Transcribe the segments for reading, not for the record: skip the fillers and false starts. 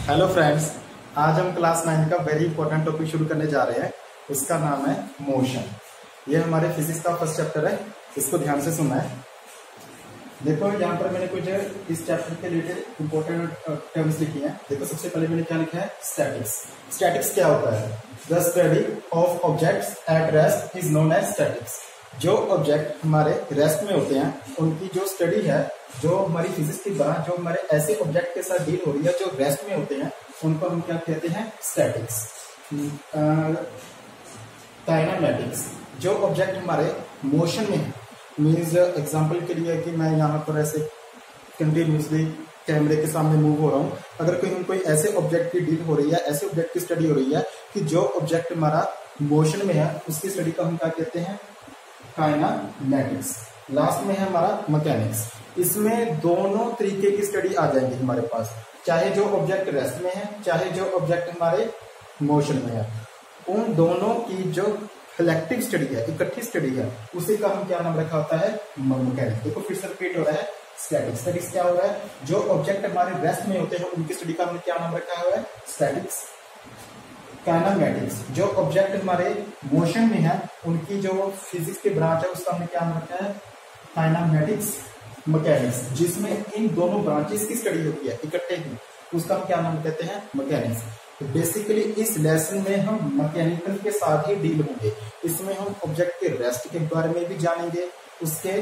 Hello friends, आज हम class 9 का वेरी इंपॉर्टेंट टॉपिक शुरू करने जा रहे हैं। उसका नाम है मोशन। ये हमारे फिजिक्स का फर्स्ट चैप्टर है, इसको ध्यान से सुनना है। देखो यहाँ पर मैंने कुछ इस चैप्टर के रिलेटेड इंपॉर्टेंट टर्म्स लिखी हैं। देखो सबसे पहले मैंने क्या लिखा है, स्टैटिक्स। स्टैटिक्स क्या होता है? The study of objects at rest is known as statics. जो ऑब्जेक्ट हमारे रेस्ट में होते हैं उनकी जो स्टडी है, जो हमारी फिजिक्स की बात जो हमारे ऐसे ऑब्जेक्ट के साथ डील हो रही है जो रेस्ट में होते हैं, उनको हम क्या कहते हैं, स्टैटिक्स। काइनेमैटिक्स, जो ऑब्जेक्ट हमारे मोशन में है, मीन्स एग्जांपल के लिए कि मैं यहाँ पर ऐसे कंटिन्यूसली कैमरे के सामने मूव हो रहा हूँ। अगर कोई ऐसे ऑब्जेक्ट की डील हो रही है, ऐसे ऑब्जेक्ट की स्टडी हो रही है कि जो ऑब्जेक्ट हमारा मोशन में है, उसकी स्टडी को हम क्या कहते हैं, काइनेमैटिक्स। लास्ट में है हमारा मैकेनिक्स। इसमें दोनों तरीके की स्टडी आ जाएंगी हमारे पास, चाहे जो ऑब्जेक्ट रेस्ट में है, चाहे जो ऑब्जेक्ट हमारे मोशन में है। उन दोनों की जो कलेक्टिव स्टडी है, इकट्ठी स्टडी है, उसी का हम क्या नाम रखा होता है, मैकेनिक्स। देखो फिर से रिपीट हो रहा है, स्टैटिक्स। स्टैटिक्स क्या हो रहा है, जो ऑब्जेक्ट हमारे रेस्ट में होते हैं उनकी स्टडी का हमने क्या नाम रखा हुआ है, स्टैटिक्स। काइनेमैटिक्स, जो ऑब्जेक्ट हमारे मोशन में है उनकी जो फिजिक्स के ब्रांच है उसका हमने क्या नाम रखा है, काइनेमैटिक्स। मैकेनिक्स, जिसमें इन दोनों ब्रांचेस की स्टडी होती है इकट्ठे ही, उसका हम क्या नाम कहते हैं, मैकेनिक्स। तो बेसिकली इस लेसन में हम मैकेनिकल के साथ ही डील होंगे। इसमें हम ऑब्जेक्ट के रेस्ट के बारे में भी जानेंगे, उसके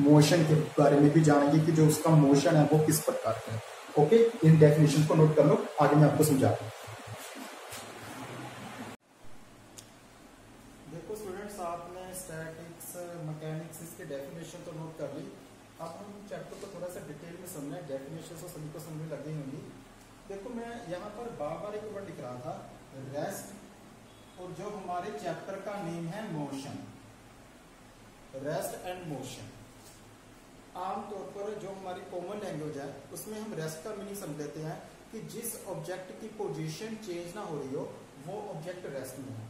मोशन के बारे में भी जानेंगे कि जो उसका मोशन है वो किस प्रकार का है। ओके, इन डेफिनेशन को नोट कर लो, आगे मैं आपको समझाता हूँ। देखो स्टूडेंट्स, आपने स्टैटिक्स, मैकेनिक्स, इसके डेफिनेशन तो नोट कर ली। अब हम चैप्टर को थोड़ा सा डिटेल में समझना है। डेफिनेशन तो सभी को समझ में लगी होंगी। देखो मैं यहाँ पर बार एक वर्ड लिख रहा था, रेस्ट, और जो हमारे चैप्टर का नेम है मोशन, रेस्ट एंड मोशन। आमतौर पर जो हमारी कॉमन लैंग्वेज है उसमें हम रेस्ट का मीनिंग समझ लेते हैं कि जिस ऑब्जेक्ट की पोजीशन चेंज ना हो रही हो वो ऑब्जेक्ट रेस्ट में है।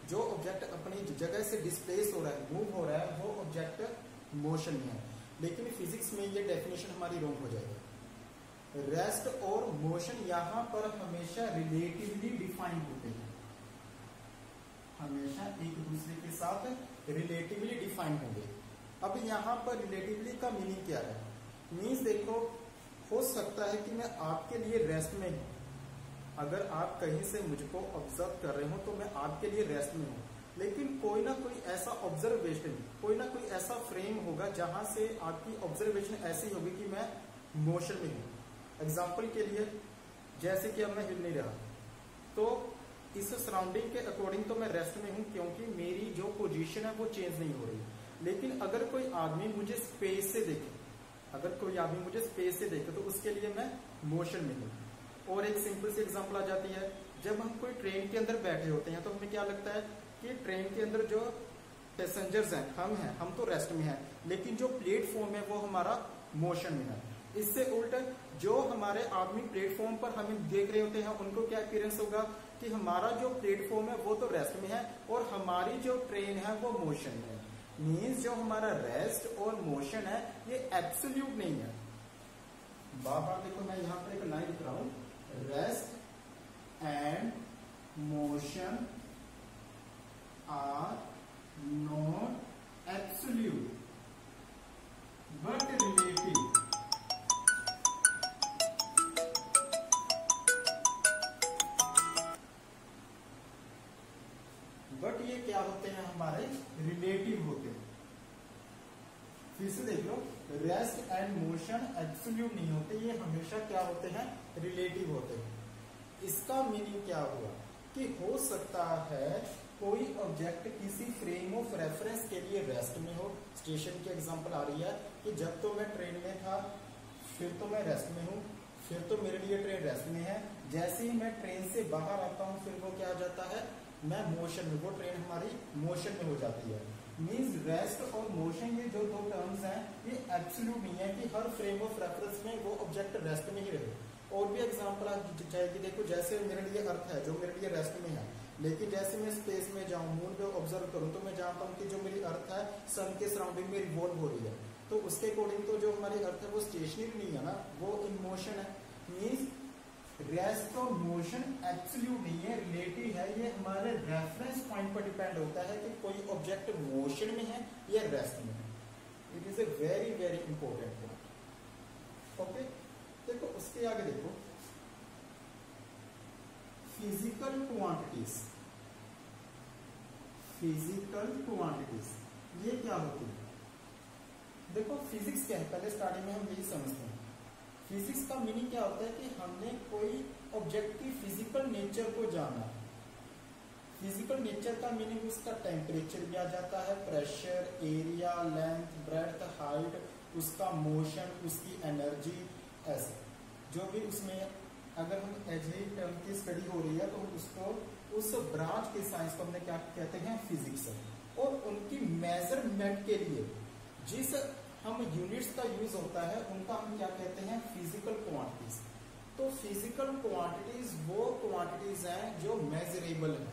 जो ऑब्जेक्ट अपनी जगह से डिस्प्लेस हो रहा है, मूव हो रहा है, वो ऑब्जेक्ट मोशन में है। लेकिन फिजिक्स में ये डेफिनेशन हमारी रॉन्ग हो जाएगी। रेस्ट और मोशन यहाँ पर हमेशा रिलेटिवली डिफाइन होते हैं, हमेशा एक दूसरे के साथ रिलेटिवली डिफाइन होंगे। अब यहाँ पर रिलेटिवली का मीनिंग क्या है? मीन्स देखो, हो सकता है कि मैं आपके लिए रेस्ट में हूं, अगर आप कहीं से मुझको ऑब्जर्व कर रहे हो तो मैं आपके लिए रेस्ट में हूं, लेकिन कोई ना कोई ऐसा ऑब्जर्वेशन, कोई ना कोई ऐसा फ्रेम होगा जहां से आपकी ऑब्जर्वेशन ऐसी होगी कि मैं मोशन में हूं। एग्जाम्पल के लिए, जैसे कि अब मैं हिल नहीं रहा, तो इस सराउंडिंग के अकॉर्डिंग तो मैं रेस्ट में हूं क्योंकि मेरी जो पोजीशन है वो चेंज नहीं हो रही। लेकिन अगर कोई आदमी मुझे स्पेस से देखे, तो उसके लिए मैं मोशन में हूं। और एक सिंपल सी एग्जांपल आ जाती है, जब हम कोई ट्रेन के अंदर बैठे होते हैं तो हमें क्या लगता है कि ट्रेन के अंदर जो पैसेंजर्स हैं, हम तो रेस्ट में हैं, लेकिन जो प्लेटफॉर्म है वो हमारा मोशन में है। इससे उल्ट जो हमारे आदमी प्लेटफॉर्म पर हमें देख रहे होते हैं उनको क्या अपीयरेंस होगा कि हमारा जो प्लेटफॉर्म है वो तो रेस्ट में है और हमारी जो ट्रेन है वो मोशन में है। मीन्स जो हमारा रेस्ट और मोशन है ये एब्सोल्यूट नहीं है। बार देखो मैं यहाँ पर एक लाइन लिख रहा हूं, rest and motion are not absolute but relative. But ये क्या होते हैं, हमारे रिलेटिव होते हैं। फिर से देख लो, रेस्ट एंड मोशन एब्सोल्यूट नहीं होते, ये हमेशा क्या होते हैं, रिलेटिव होते हैं। इसका मीनिंग क्या हुआ कि हो सकता है कोई ऑब्जेक्ट किसी फ्रेम ऑफ रेफरेंस के लिए रेस्ट में हो। स्टेशन की एग्जांपल आ रही है कि जब तो मैं ट्रेन में था, फिर तो मैं रेस्ट में हूँ, फिर तो मेरे लिए ट्रेन रेस्ट में है। जैसे ही मैं ट्रेन से बाहर आता हूँ फिर वो क्या हो जाता है, मैं मोशन में, वो ट्रेन हमारी मोशन में हो जाती है। मीन्स रेस्ट और मोशन, ये जो दो टर्म्स हैं ये एब्सोल्यूट नहीं है कि हर फ्रेम ऑफ रेफरेंस में वो ऑब्जेक्ट रेस्ट में ही रहे। और भी एग्जांपल आ जाएगी। देखो जैसे मेरे लिए अर्थ है जो मेरे लिए रेस्ट में है, लेकिन जैसे मैं स्पेस में जाऊं, मून पे ऑब्जर्व करूं, तो मैं जानता हूं कि जो मेरी अर्थ है सन के सराउंडिंग में रिवॉल्व हो रही है। तो उसके अकॉर्डिंग तो जो हमारी अर्थ है वो स्टेशनरी नहीं है ना, वो इन मोशन है। Means rest of motion absolute नहीं है, रिलेटिव है। ये हमारे रेफरेंस पॉइंट पर डिपेंड होता है कि कोई ऑब्जेक्ट मोशन में है या रेस्ट में है। It is a very very important point. Okay, देखो उसके आगे देखो फिजिकल क्वांटिटीज। फिजिकल क्वांटिटीज ये क्या होती है? देखो फिजिक्स क्या है, पहले स्टार्टिंग में हम यही समझते हैं। फिजिक्स का मीनिंग क्या होता है कि हमने कोई ऑब्जेक्ट की फिजिकल नेचर को जाना। फिजिकल नेचर का मीनिंग उसका टेम्परेचर भी आ जाता है, pressure, area, length, breadth, height, उसका मोशन, उसकी एनर्जी, ऐसे जो भी उसमें अगर हम एज ए टर्म की स्टडी हो रही है तो उसको उस ब्रांच के साइंस को हमने क्या कहते हैं, फिजिक्स। और उनकी मेजरमेंट के लिए जिस हम यूनिट्स का यूज होता है उनका हम क्या कहते हैं, फिजिकल क्वांटिटीज। तो फिजिकल क्वांटिटीज वो क्वांटिटीज हैं जो मेजरेबल है,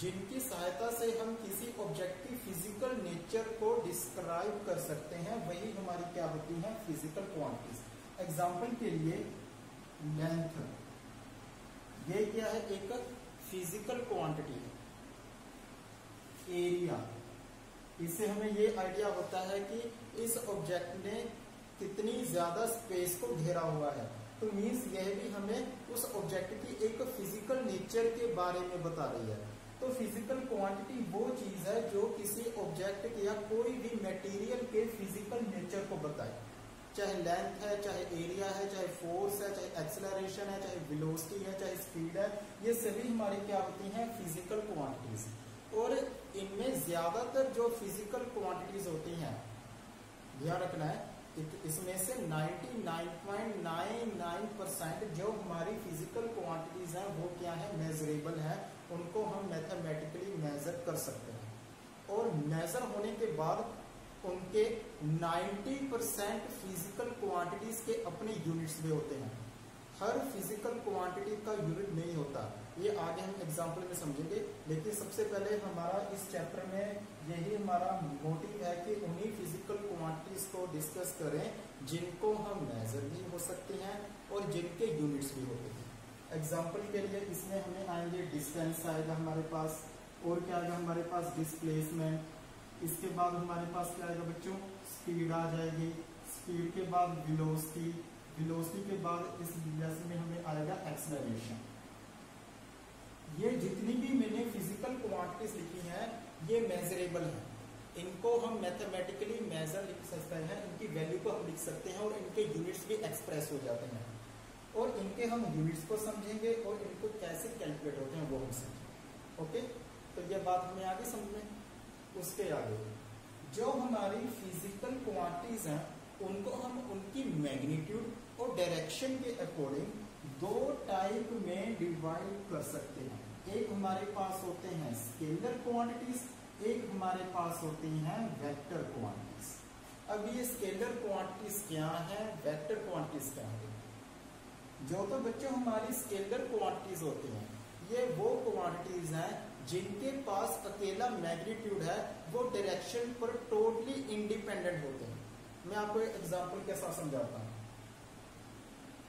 जिनकी सहायता से हम किसी ऑब्जेक्ट की फिजिकल नेचर को डिस्क्राइब कर सकते हैं, वही हमारी क्या होती है, फिजिकल क्वांटिटीज। एग्जाम्पल के लिए लेंथ, ये क्या है, एक फिजिकल क्वांटिटी है। एरिया, इससे हमें ये आइडिया होता है कि इस ऑब्जेक्ट ने कितनी ज्यादा स्पेस को घेरा हुआ है। तो मीन्स यह भी हमें उस ऑब्जेक्ट की एक फिजिकल नेचर के बारे में बता रही है। तो फिजिकल क्वांटिटी वो चीज है जो किसी ऑब्जेक्ट या कोई भी मटेरियल के फिजिकल नेचर को बताए, चाहे लेंथ है, चाहे एरिया है, चाहे फोर्स है, चाहे एक्सेलरेशन है, चाहे वेलोसिटी है, चाहे स्पीड है। ये सभी हमारी क्या होती हैं, फिजिकल क्वांटिटीज। और इनमें ज्यादातर जो फिजिकल क्वांटिटीज होती हैं, ध्यान रखना है, इसमें से 99.99% जो हमारी फिजिकल क्वांटिटीज हैं वो क्या है, मेजरेबल है। उनको हम मैथमेटिकली मेजर कर सकते हैं और मेजर होने के बाद उनके 90% फिजिकल क्वांटिटीज के अपने यूनिट्स भी होते हैं। हर फिजिकल क्वांटिटी का यूनिट नहीं होता, ये आगे हम एग्जांपल में समझेंगे। लेकिन सबसे पहले हमारा इस चैप्टर में यही हमारा मोटिव है कि उन्हीं फिजिकल क्वांटिटीज को डिस्कस करें जिनको हम मेजर भी हो सकते हैं और जिनके यूनिट्स भी होते हैं। एग्जांपल के लिए इसमें हमें आएंगे डिस्टेंस आएगा हमारे पास, और क्या आएगा हमारे पास, डिस्प्लेसमेंट। इसके बाद हमारे पास क्या आएगा बच्चों, स्पीड आ जाएगी। स्पीड के बाद वेलोसिटी, वेलोसिटी के बाद इस लेसन में हमें आएगा एक्सेलरेशन। ये जितनी भी मैंने फिजिकल क्वांटिटीज लिखी हैं ये मेजरेबल हैं। इनको हम मैथमेटिकली मेजर लिख सकते हैं, इनकी वैल्यू को हम लिख सकते हैं और इनके यूनिट्स भी एक्सप्रेस हो जाते हैं। और इनके हम यूनिट्स को समझेंगे और इनको कैसे कैलकुलेट होते हैं वो हम समझेंगे। ओके, तो ये बात हमें आगे समझना। उसके आगे जो हमारी फिजिकल क्वांटिटीज हैं उनको हम उनकी मैग्नीट्यूड और डायरेक्शन के अकॉर्डिंग दो टाइप में डिवाइड कर सकते हैं। एक हमारे पास होते हैं स्केलर क्वांटिटीज, एक हमारे पास होती हैं वेक्टर क्वांटिटीज। अब ये स्केलर क्वांटिटीज क्या है, वेक्टर क्वांटिटीज क्या है? जो तो बच्चों हमारी स्केलर क्वांटिटीज होती हैं ये वो क्वांटिटीज हैं जिनके पास अकेला मैग्नीट्यूड है, वो डायरेक्शन पर टोटली इंडिपेंडेंट होते हैं। मैं आपको एक एग्जांपल के साथ समझाता हूं।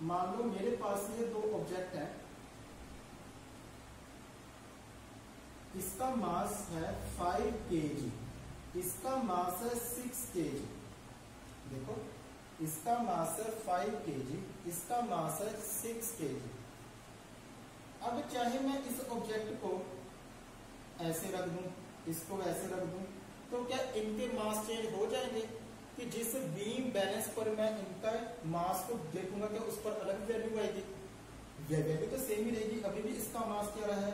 मान लो मेरे पास ये दो ऑब्जेक्ट हैं, इसका मास है 5 kg, इसका मास है 6 kg। देखो इसका मास है 5 kg, इसका मास है 6 kg। अब चाहे मैं इस ऑब्जेक्ट को ऐसे रख दूं, इसको ऐसे रख दूं, तो क्या इनके मास चेंज हो जाएंगे? कि जिस बीम बैलेंस पर मैं इनका मास को देखूंगा क्या उस पर अलग वैल्यू आएगी? वैल्यू तो सेम ही रहेगी। अभी भी इसका मास क्या रहा है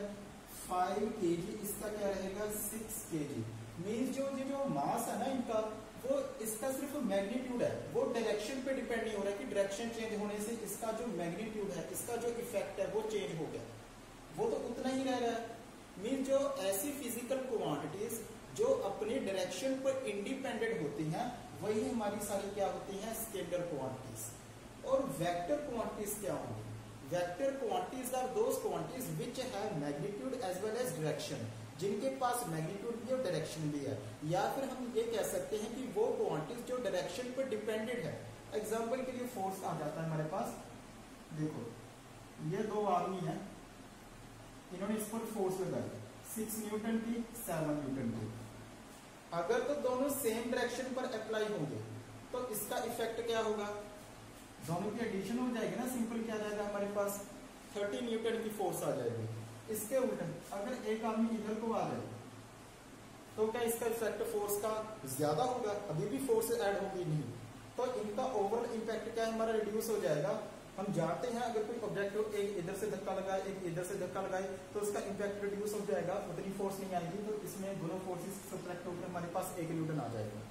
5 kg, इसका क्या रहेगा 6 kg। मीन्स जो मास है ना इनका, वो इसका सिर्फ मैग्नीट्यूड है, वो डायरेक्शन पे डिपेंड नहीं हो रहा कि डायरेक्शन चेंज होने से इसका जो मैग्नीट्यूड है, इसका जो इफेक्ट है वो चेंज हो गया, वो तो उतना ही रह रहा है। मीन्स जो ऐसी फिजिकल क्वांटिटीज जो अपनी डायरेक्शन पर इंडिपेंडेंट होती हैं वही हमारी सारी क्या होती हैं, स्केलर क्वांटिटीज। और वेक्टर क्वांटिटीज क्या होंगी? Vector quantities are those quantities which have magnitude as well as direction, जिनके पास मैग्नीट्यूड भी और डायरेक्शन भी है। या फिर हम ये कह सकते हैं कि वो क्वांटिटीज जो डायरेक्शन पर डिपेंडेंट है। एग्जाम्पल के लिए फोर्स आ जाता है हमारे पास, देखो ये दो आदमी हैं, इन्होंने इस पर फोर्स लगाई 6 न्यूटन की 7 न्यूटन की। अगर तो दोनों सेम डायरेक्शन पर अप्लाई होंगे तो इसका इफेक्ट क्या होगा, दोनों की एडिशन हो जाएगी ना, सिंपल क्या आ जाएगा हमारे पास 30 न्यूटन की फोर्स आ जाएगी। इसके उल्ट अगर एक आदमी इधर को आ जाए तो क्या इसका इफेक्ट फोर्स का ज्यादा होगा, अभी भी फोर्स ऐड होगी नहीं, तो इनका ओवरऑल इम्पैक्ट क्या है हमारा रिड्यूस हो जाएगा। हम जानते हैं अगर कोई ऑब्जेक्ट एक इधर से धक्का लगाए एक इधर से धक्का लगाए तो उसका इम्पैक्ट रिड्यूस हो जाएगा, उतनी फोर्स नहीं आएगी, तो इसमें दोनों फोर्सेस सब्ट्रैक्ट होकर हमारे पास 1 न्यूटन आ जाएगा।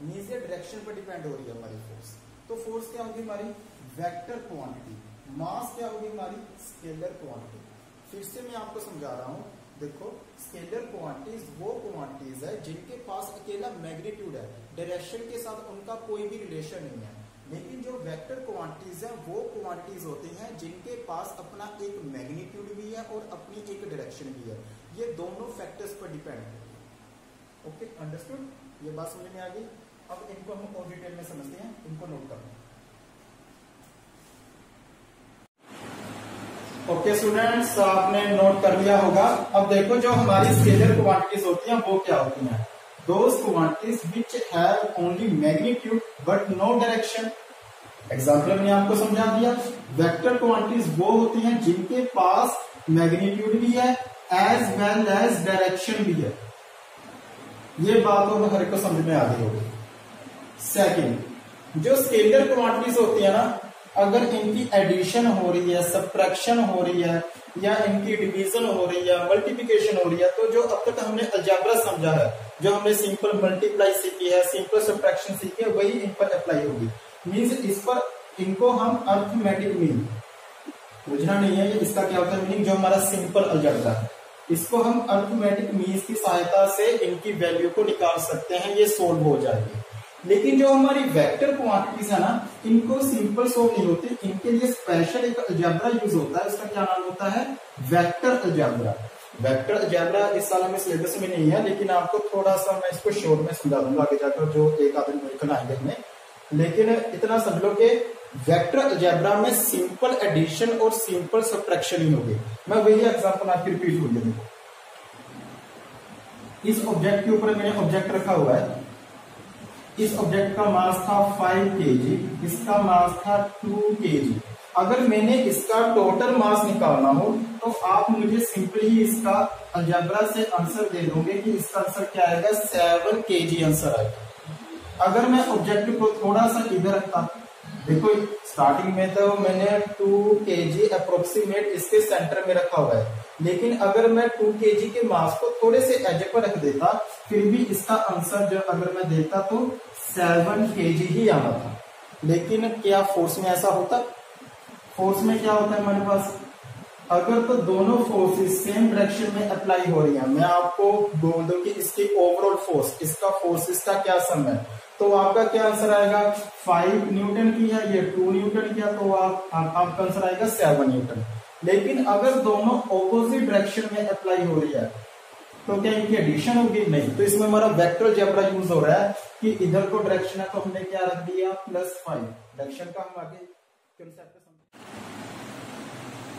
मींस ये डायरेक्शन पर डिपेंड हो रही है हमारी फोर्स। तो फोर्स क्या होगी हमारी वेक्टर क्वांटिटी, मास क्या होगी हमारी स्केलर क्वांटिटी। फिर से मैं आपको समझा रहा हूं, देखो स्केलर क्वांटिटीज वो क्वांटिटीज है जिनके पास अकेला मैग्नीट्यूड है, डायरेक्शन के साथ उनका कोई भी रिलेशन नहीं है। लेकिन जो वेक्टर क्वांटिटीज है वो क्वांटिटीज होती हैं जिनके पास अपना एक मैग्नीट्यूड भी है और अपनी एक डायरेक्शन भी है। ये दोनों फैक्टर्स पर डिपेंड है। ओके, अंडरस्टूड, ये बात समझ में आ गई। अब इनको हम और डिटेल में समझते हैं, इनको नोट करते हैं। ओके स्टूडेंट्स, आपने नोट कर लिया होगा। अब देखो जो हमारी स्केलर क्वांटिटीज होती हैं वो क्या होती हैं, those quantities which have only magnitude but no direction. Example मैंने आपको समझा दिया। वेक्टर क्वांटिटीज वो होती हैं जिनके पास मैग्नीट्यूड भी है एज वेल एज डायरेक्शन भी है। ये बात और हर को समझ में आ गई होगी। सेकंड, जो स्केलर क्वांटिटीज होती है ना, अगर इनकी एडिशन हो रही है, सब्ट्रैक्शन हो रही है, या इनकी डिवीजन हो रही है, मल्टीप्लिकेशन हो रही है, तो जो अब तक हमने अलजेब्रा समझा है, जो हमने सिंपल मल्टीप्लाई सीखी है, सिंपल सब्ट्रैक्शन सीखी है, वही इन पर अप्लाई होगी। मींस इस पर इनको हम अर्थमेटिक मीन, बुझना नहीं है ये इसका क्या होता है मीनिंग, जो हमारा सिंपल अलजेब्रा है, इसको हम अर्थमेटिक मीन्स की सहायता से इनकी वैल्यू को निकाल सकते हैं, ये सोल्व हो जाएगी। लेकिन जो हमारी वेक्टर क्वांटिटीज है ना, इनको सिंपल सोल्व नहीं होती, इनके लिए स्पेशल एक अलजेब्रा यूज होता है। उसका क्या नाम होता है, वेक्टर अलजेब्रा। वेक्टर अलजेब्रा इस साल हमें सिलेबस में नहीं है, लेकिन आपको थोड़ा सा मैं इसको शॉर्ट में समझा दूंगा आगे जाकर, जो एक आदमी मेरे आएंगे हमें। लेकिन इतना समझ लो कि वेक्टर अलजेब्रा में सिंपल एडिशन और सिंपल सब्ट्रैक्शन ही होगी। मैं वही एग्जांपल आपकी रिपीट हो गई। इस ऑब्जेक्ट के ऊपर मैंने ऑब्जेक्ट रखा हुआ है, इस ऑब्जेक्ट का मास था 5 kg, इसका मास था 2 kg। अगर मैंने इसका टोटल मास निकालना हो तो आप मुझे सिंपली ही इसका अलजेब्रा से आंसर दे दोगे कि इसका आंसर क्या आएगा, 7 kg आंसर आएगा। अगर मैं ऑब्जेक्ट को थोड़ा सा इधर रखता, देखो स्टार्टिंग में तो मैंने 2 kg अप्रोक्सीमेट इसके सेंटर में रखा हुआ है, लेकिन अगर मैं 2 kg के मास को थोड़े से एज पर रख देता, फिर भी इसका आंसर जो अगर मैं देता तो 7 kg ही आना था। लेकिन क्या फोर्स में ऐसा होता, फोर्स में क्या होता है हमारे पास, अगर तो दोनों फोर्सेस सेम डायरेक्शन में अप्लाई हो रही है, मैं आपको बोल दूं कि इसकी ओवरऑल फोर्स, इसका फोर्सेस का क्या सम है, तो आपका क्या आंसर आएगा, 5 न्यूटन की है, ये 2 न्यूटन की है, तो आपका आंसर आएगा 7 न्यूटन। लेकिन अगर दोनों ऑपोजिट डायरेक्शन में अप्लाई हो रही है तो क्या इनकी एडिशन होगी, नहीं। तो इसमें हमारा वेक्टर अलजेब्रा यूज हो रहा है कि इधर को डायरेक्शन है तो हमने क्या रख दिया +5, डायरेक्शन का हम आगे कंसेप्ट समझ।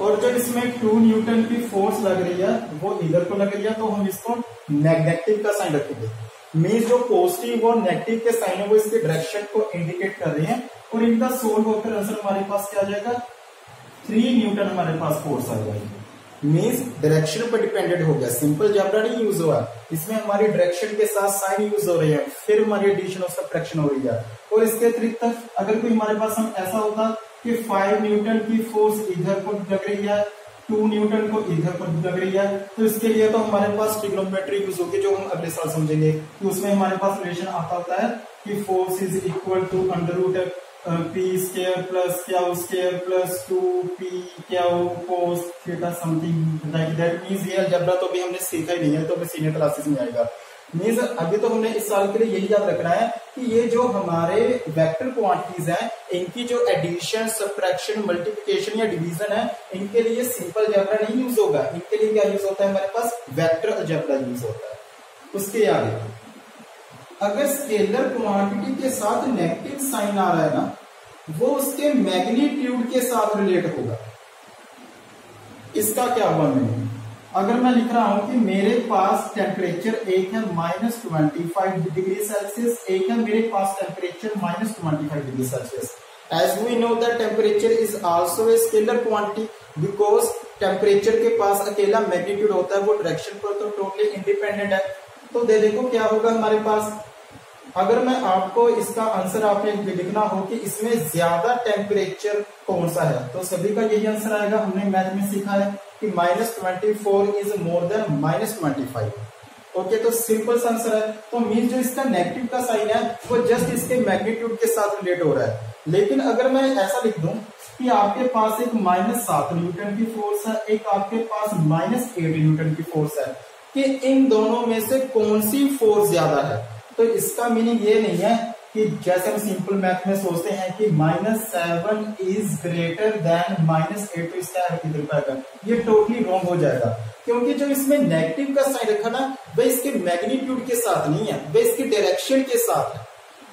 और जब इसमें 2 न्यूटन की फोर्स लग रही है वो इधर को लग रही है, तो हम इसको नेगेटिव का साइन रखेंगे। मीन्स जो पॉजिटिव और नेगेटिव के साइन है वो इसके डायरेक्शन को इंडिकेट कर रहे हैं, और इनका सोल्व होकर आंसर हमारे पास क्या आ जाएगा, 3 न्यूटन हमारे पास फोर्स आ जाएगी। मीन्स डायरेक्शन पर डिपेंडेंट हो गया, सिंपल अलजेब्रा नहीं यूज हुआ, इसमें हमारी डायरेक्शन के साथ साइन यूज हो रही है, फिर हमारी एडिशन और सब्ट्रैक्शन हो रही है। और इसके अतिरिक्त अगर कोई हमारे पास हम ऐसा होता कि 5 न्यूटन की फोर्स इधर को लग रही है, 2 न्यूटन को इधर को लग रही है, तो इसके लिए तो हमारे पास ट्रिग्नोमेट्री यूज होगी, जो हम अगले साल समझेंगे कि उसमें हमारे पास रिलेशन आता होता है कि force is equal to √ p square plus q square plus 2p q cos theta something like that. Means ये अलजेब्रा तो अभी हमने सीखा ही नहीं है, तो अभी सीनियर क्लासेस में आएगा। मींस अभी तो हमने इस साल के लिए यही याद रखना है कि ये जो हमारे वेक्टर क्वांटिटीज हैं, इनकी जो एडिशन, सब्ट्रैक्शन, मल्टीप्लिकेशन या डिवीजन है, इनके लिए सिंपल अलजेब्रा नहीं यूज होगा, इनके लिए क्या यूज होता है हमारे पास, वेक्टर अलजेब्रा यूज होता है। उसके आगे अगर स्केलर क्वांटिटी के साथ नेगेटिव साइन आ रहा है ना, वो उसके मैग्नीट्यूड के साथ रिलेट होगा। इसका क्या हुआ मीनिंग? अगर मैं लिख रहा हूं कि मेरे पास टेम्परेचर एक है -25 डिग्री सेल्सियस, एक है मेरे पास temperature -25 degree Celsius. As we know that temperature is also a scalar quantity, because temperature के पास अकेला मैग्नीट्यूड होता है, वो डायरेक्शन पर तो टोटली इंडिपेंडेंट है। तो देखो क्या होगा हमारे पास, अगर मैं आपको इसका आंसर आपने लिखना हो कि इसमें ज्यादा टेम्परेचर कौन सा है, तो सभी का यही आंसर आएगा। हमने मैथ में सीखा है कि -24 इज मोर देन -25। ओके, तो सिंपल सा आंसर है। तो मीन जो इसका नेगेटिव का साइन है वो जस्ट इसके मैग्नीट्यूड के साथ रिलेट हो रहा है। लेकिन अगर मैं ऐसा लिख दूं कि आपके पास एक -7 न्यूटन की फोर्स है, एक आपके पास -8 न्यूटन की फोर्स है, कि इन दोनों में से कौन सी फोर्स ज्यादा है, तो इसका मीनिंग ये नहीं है कि जैसे हम सिंपल मैथ में सोचते हैं कि -7 इज ग्रेटर देन -8, तो इसका किधर पाएगा, ये टोटली रॉन्ग हो जाएगा। क्योंकि जो इसमें नेगेटिव का साइन रखा ना, वह इसके मैग्नीट्यूड के साथ नहीं है, वह इसकी डायरेक्शन के साथ है।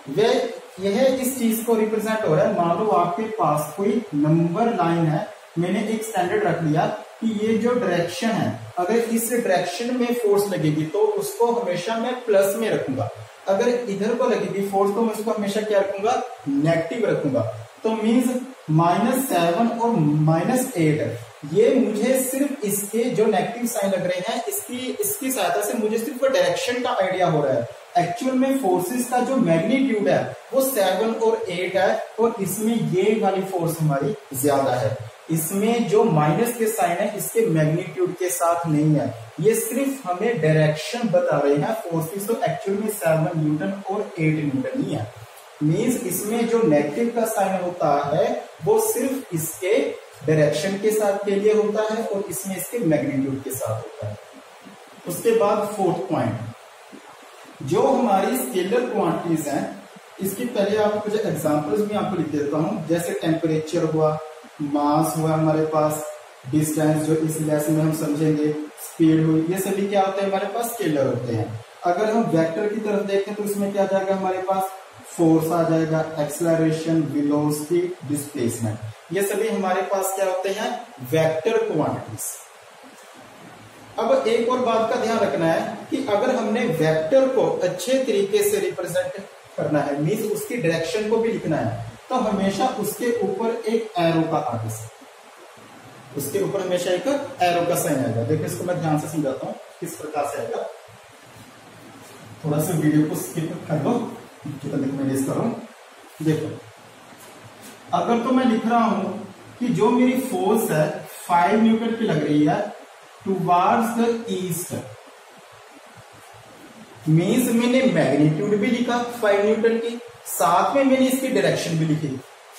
वह यह इस चीज को रिप्रेजेंट हो रहा है। मान लो आपके पास कोई नंबर लाइन है, मैंने एक स्टैंडर्ड रख लिया कि ये जो डायरेक्शन है, अगर इस डायरेक्शन में फोर्स लगेगी तो उसको हमेशा मैं प्लस में रखूंगा, अगर इधर को लगेगी फोर्स तो मैं उसको हमेशा क्या रखूंगा, नेगेटिव रखूंगा। तो मीन्स -7 और -8 ये मुझे सिर्फ इसके जो नेगेटिव साइन लग रहे हैं इसकी सहायता से मुझे सिर्फ डायरेक्शन का आइडिया हो रहा है। एक्चुअल में फोर्सेस का जो मैग्नीट्यूड है वो 7 और 8 है, और इसमें ये वाली फोर्स हमारी ज्यादा है। इसमें जो माइनस के साइन है इसके मैग्नीट्यूड के साथ नहीं है, ये सिर्फ हमें डायरेक्शन बता रहे हैं फोर्सेस। तो एक्चुअल में 7 न्यूटन और 8 न्यूटन ही है। मींस इसमें जो नेगेटिव का साइन होता है वो सिर्फ इसके डायरेक्शन के साथ के लिए होता है, और इसमें इसके मैग्नीट्यूड के साथ होता है। उसके बाद फोर्थ पॉइंट, जो हमारी स्केलर क्वांटिटीज हैं, इसकी पहले आपको कुछ एग्जांपल्स भी आपको लिख देता हूं। जैसे टेम्परेचर हुआ, मास हुआ हमारे पास, डिस्टेंस जो इस लेसन में हम समझेंगे, स्पीड हुई, ये सभी क्या होते हैं हमारे पास, स्केलर होते हैं। अगर हम वेक्टर की तरफ देखें तो इसमें क्या आ जाएगा हमारे पास, फोर्स आ जाएगा, एक्सेलरेशन, वेलोसिटी, डिस्प्लेसमेंट, ये सभी हमारे पास क्या होते हैं, वेक्टर क्वांटिटीज। अब एक और बात का ध्यान रखना है कि अगर हमने वेक्टर को अच्छे तरीके से रिप्रेजेंट करना है, मीन्स उसकी डायरेक्शन को भी लिखना है, तो हमेशा उसके ऊपर एक एरो का आगे से, उसके ऊपर हमेशा एक एरो का साइन आएगा। देखो इसको मैं ध्यान से समझाता हूं किस प्रकार से आएगा। थोड़ा सा वीडियो को स्किप कर दो, जितना मैं रेस कर रहा हूं। देखो, अगर तो मैं लिख रहा हूं कि जो मेरी फोर्स है 5 न्यूटन की लग रही है टुवार्ड्स द ईस्ट, मीन्स मैंने मैग्नीट्यूड भी लिखा 5 न्यूटन की, साथ में मैंने इसकी डायरेक्शन भी लिखी।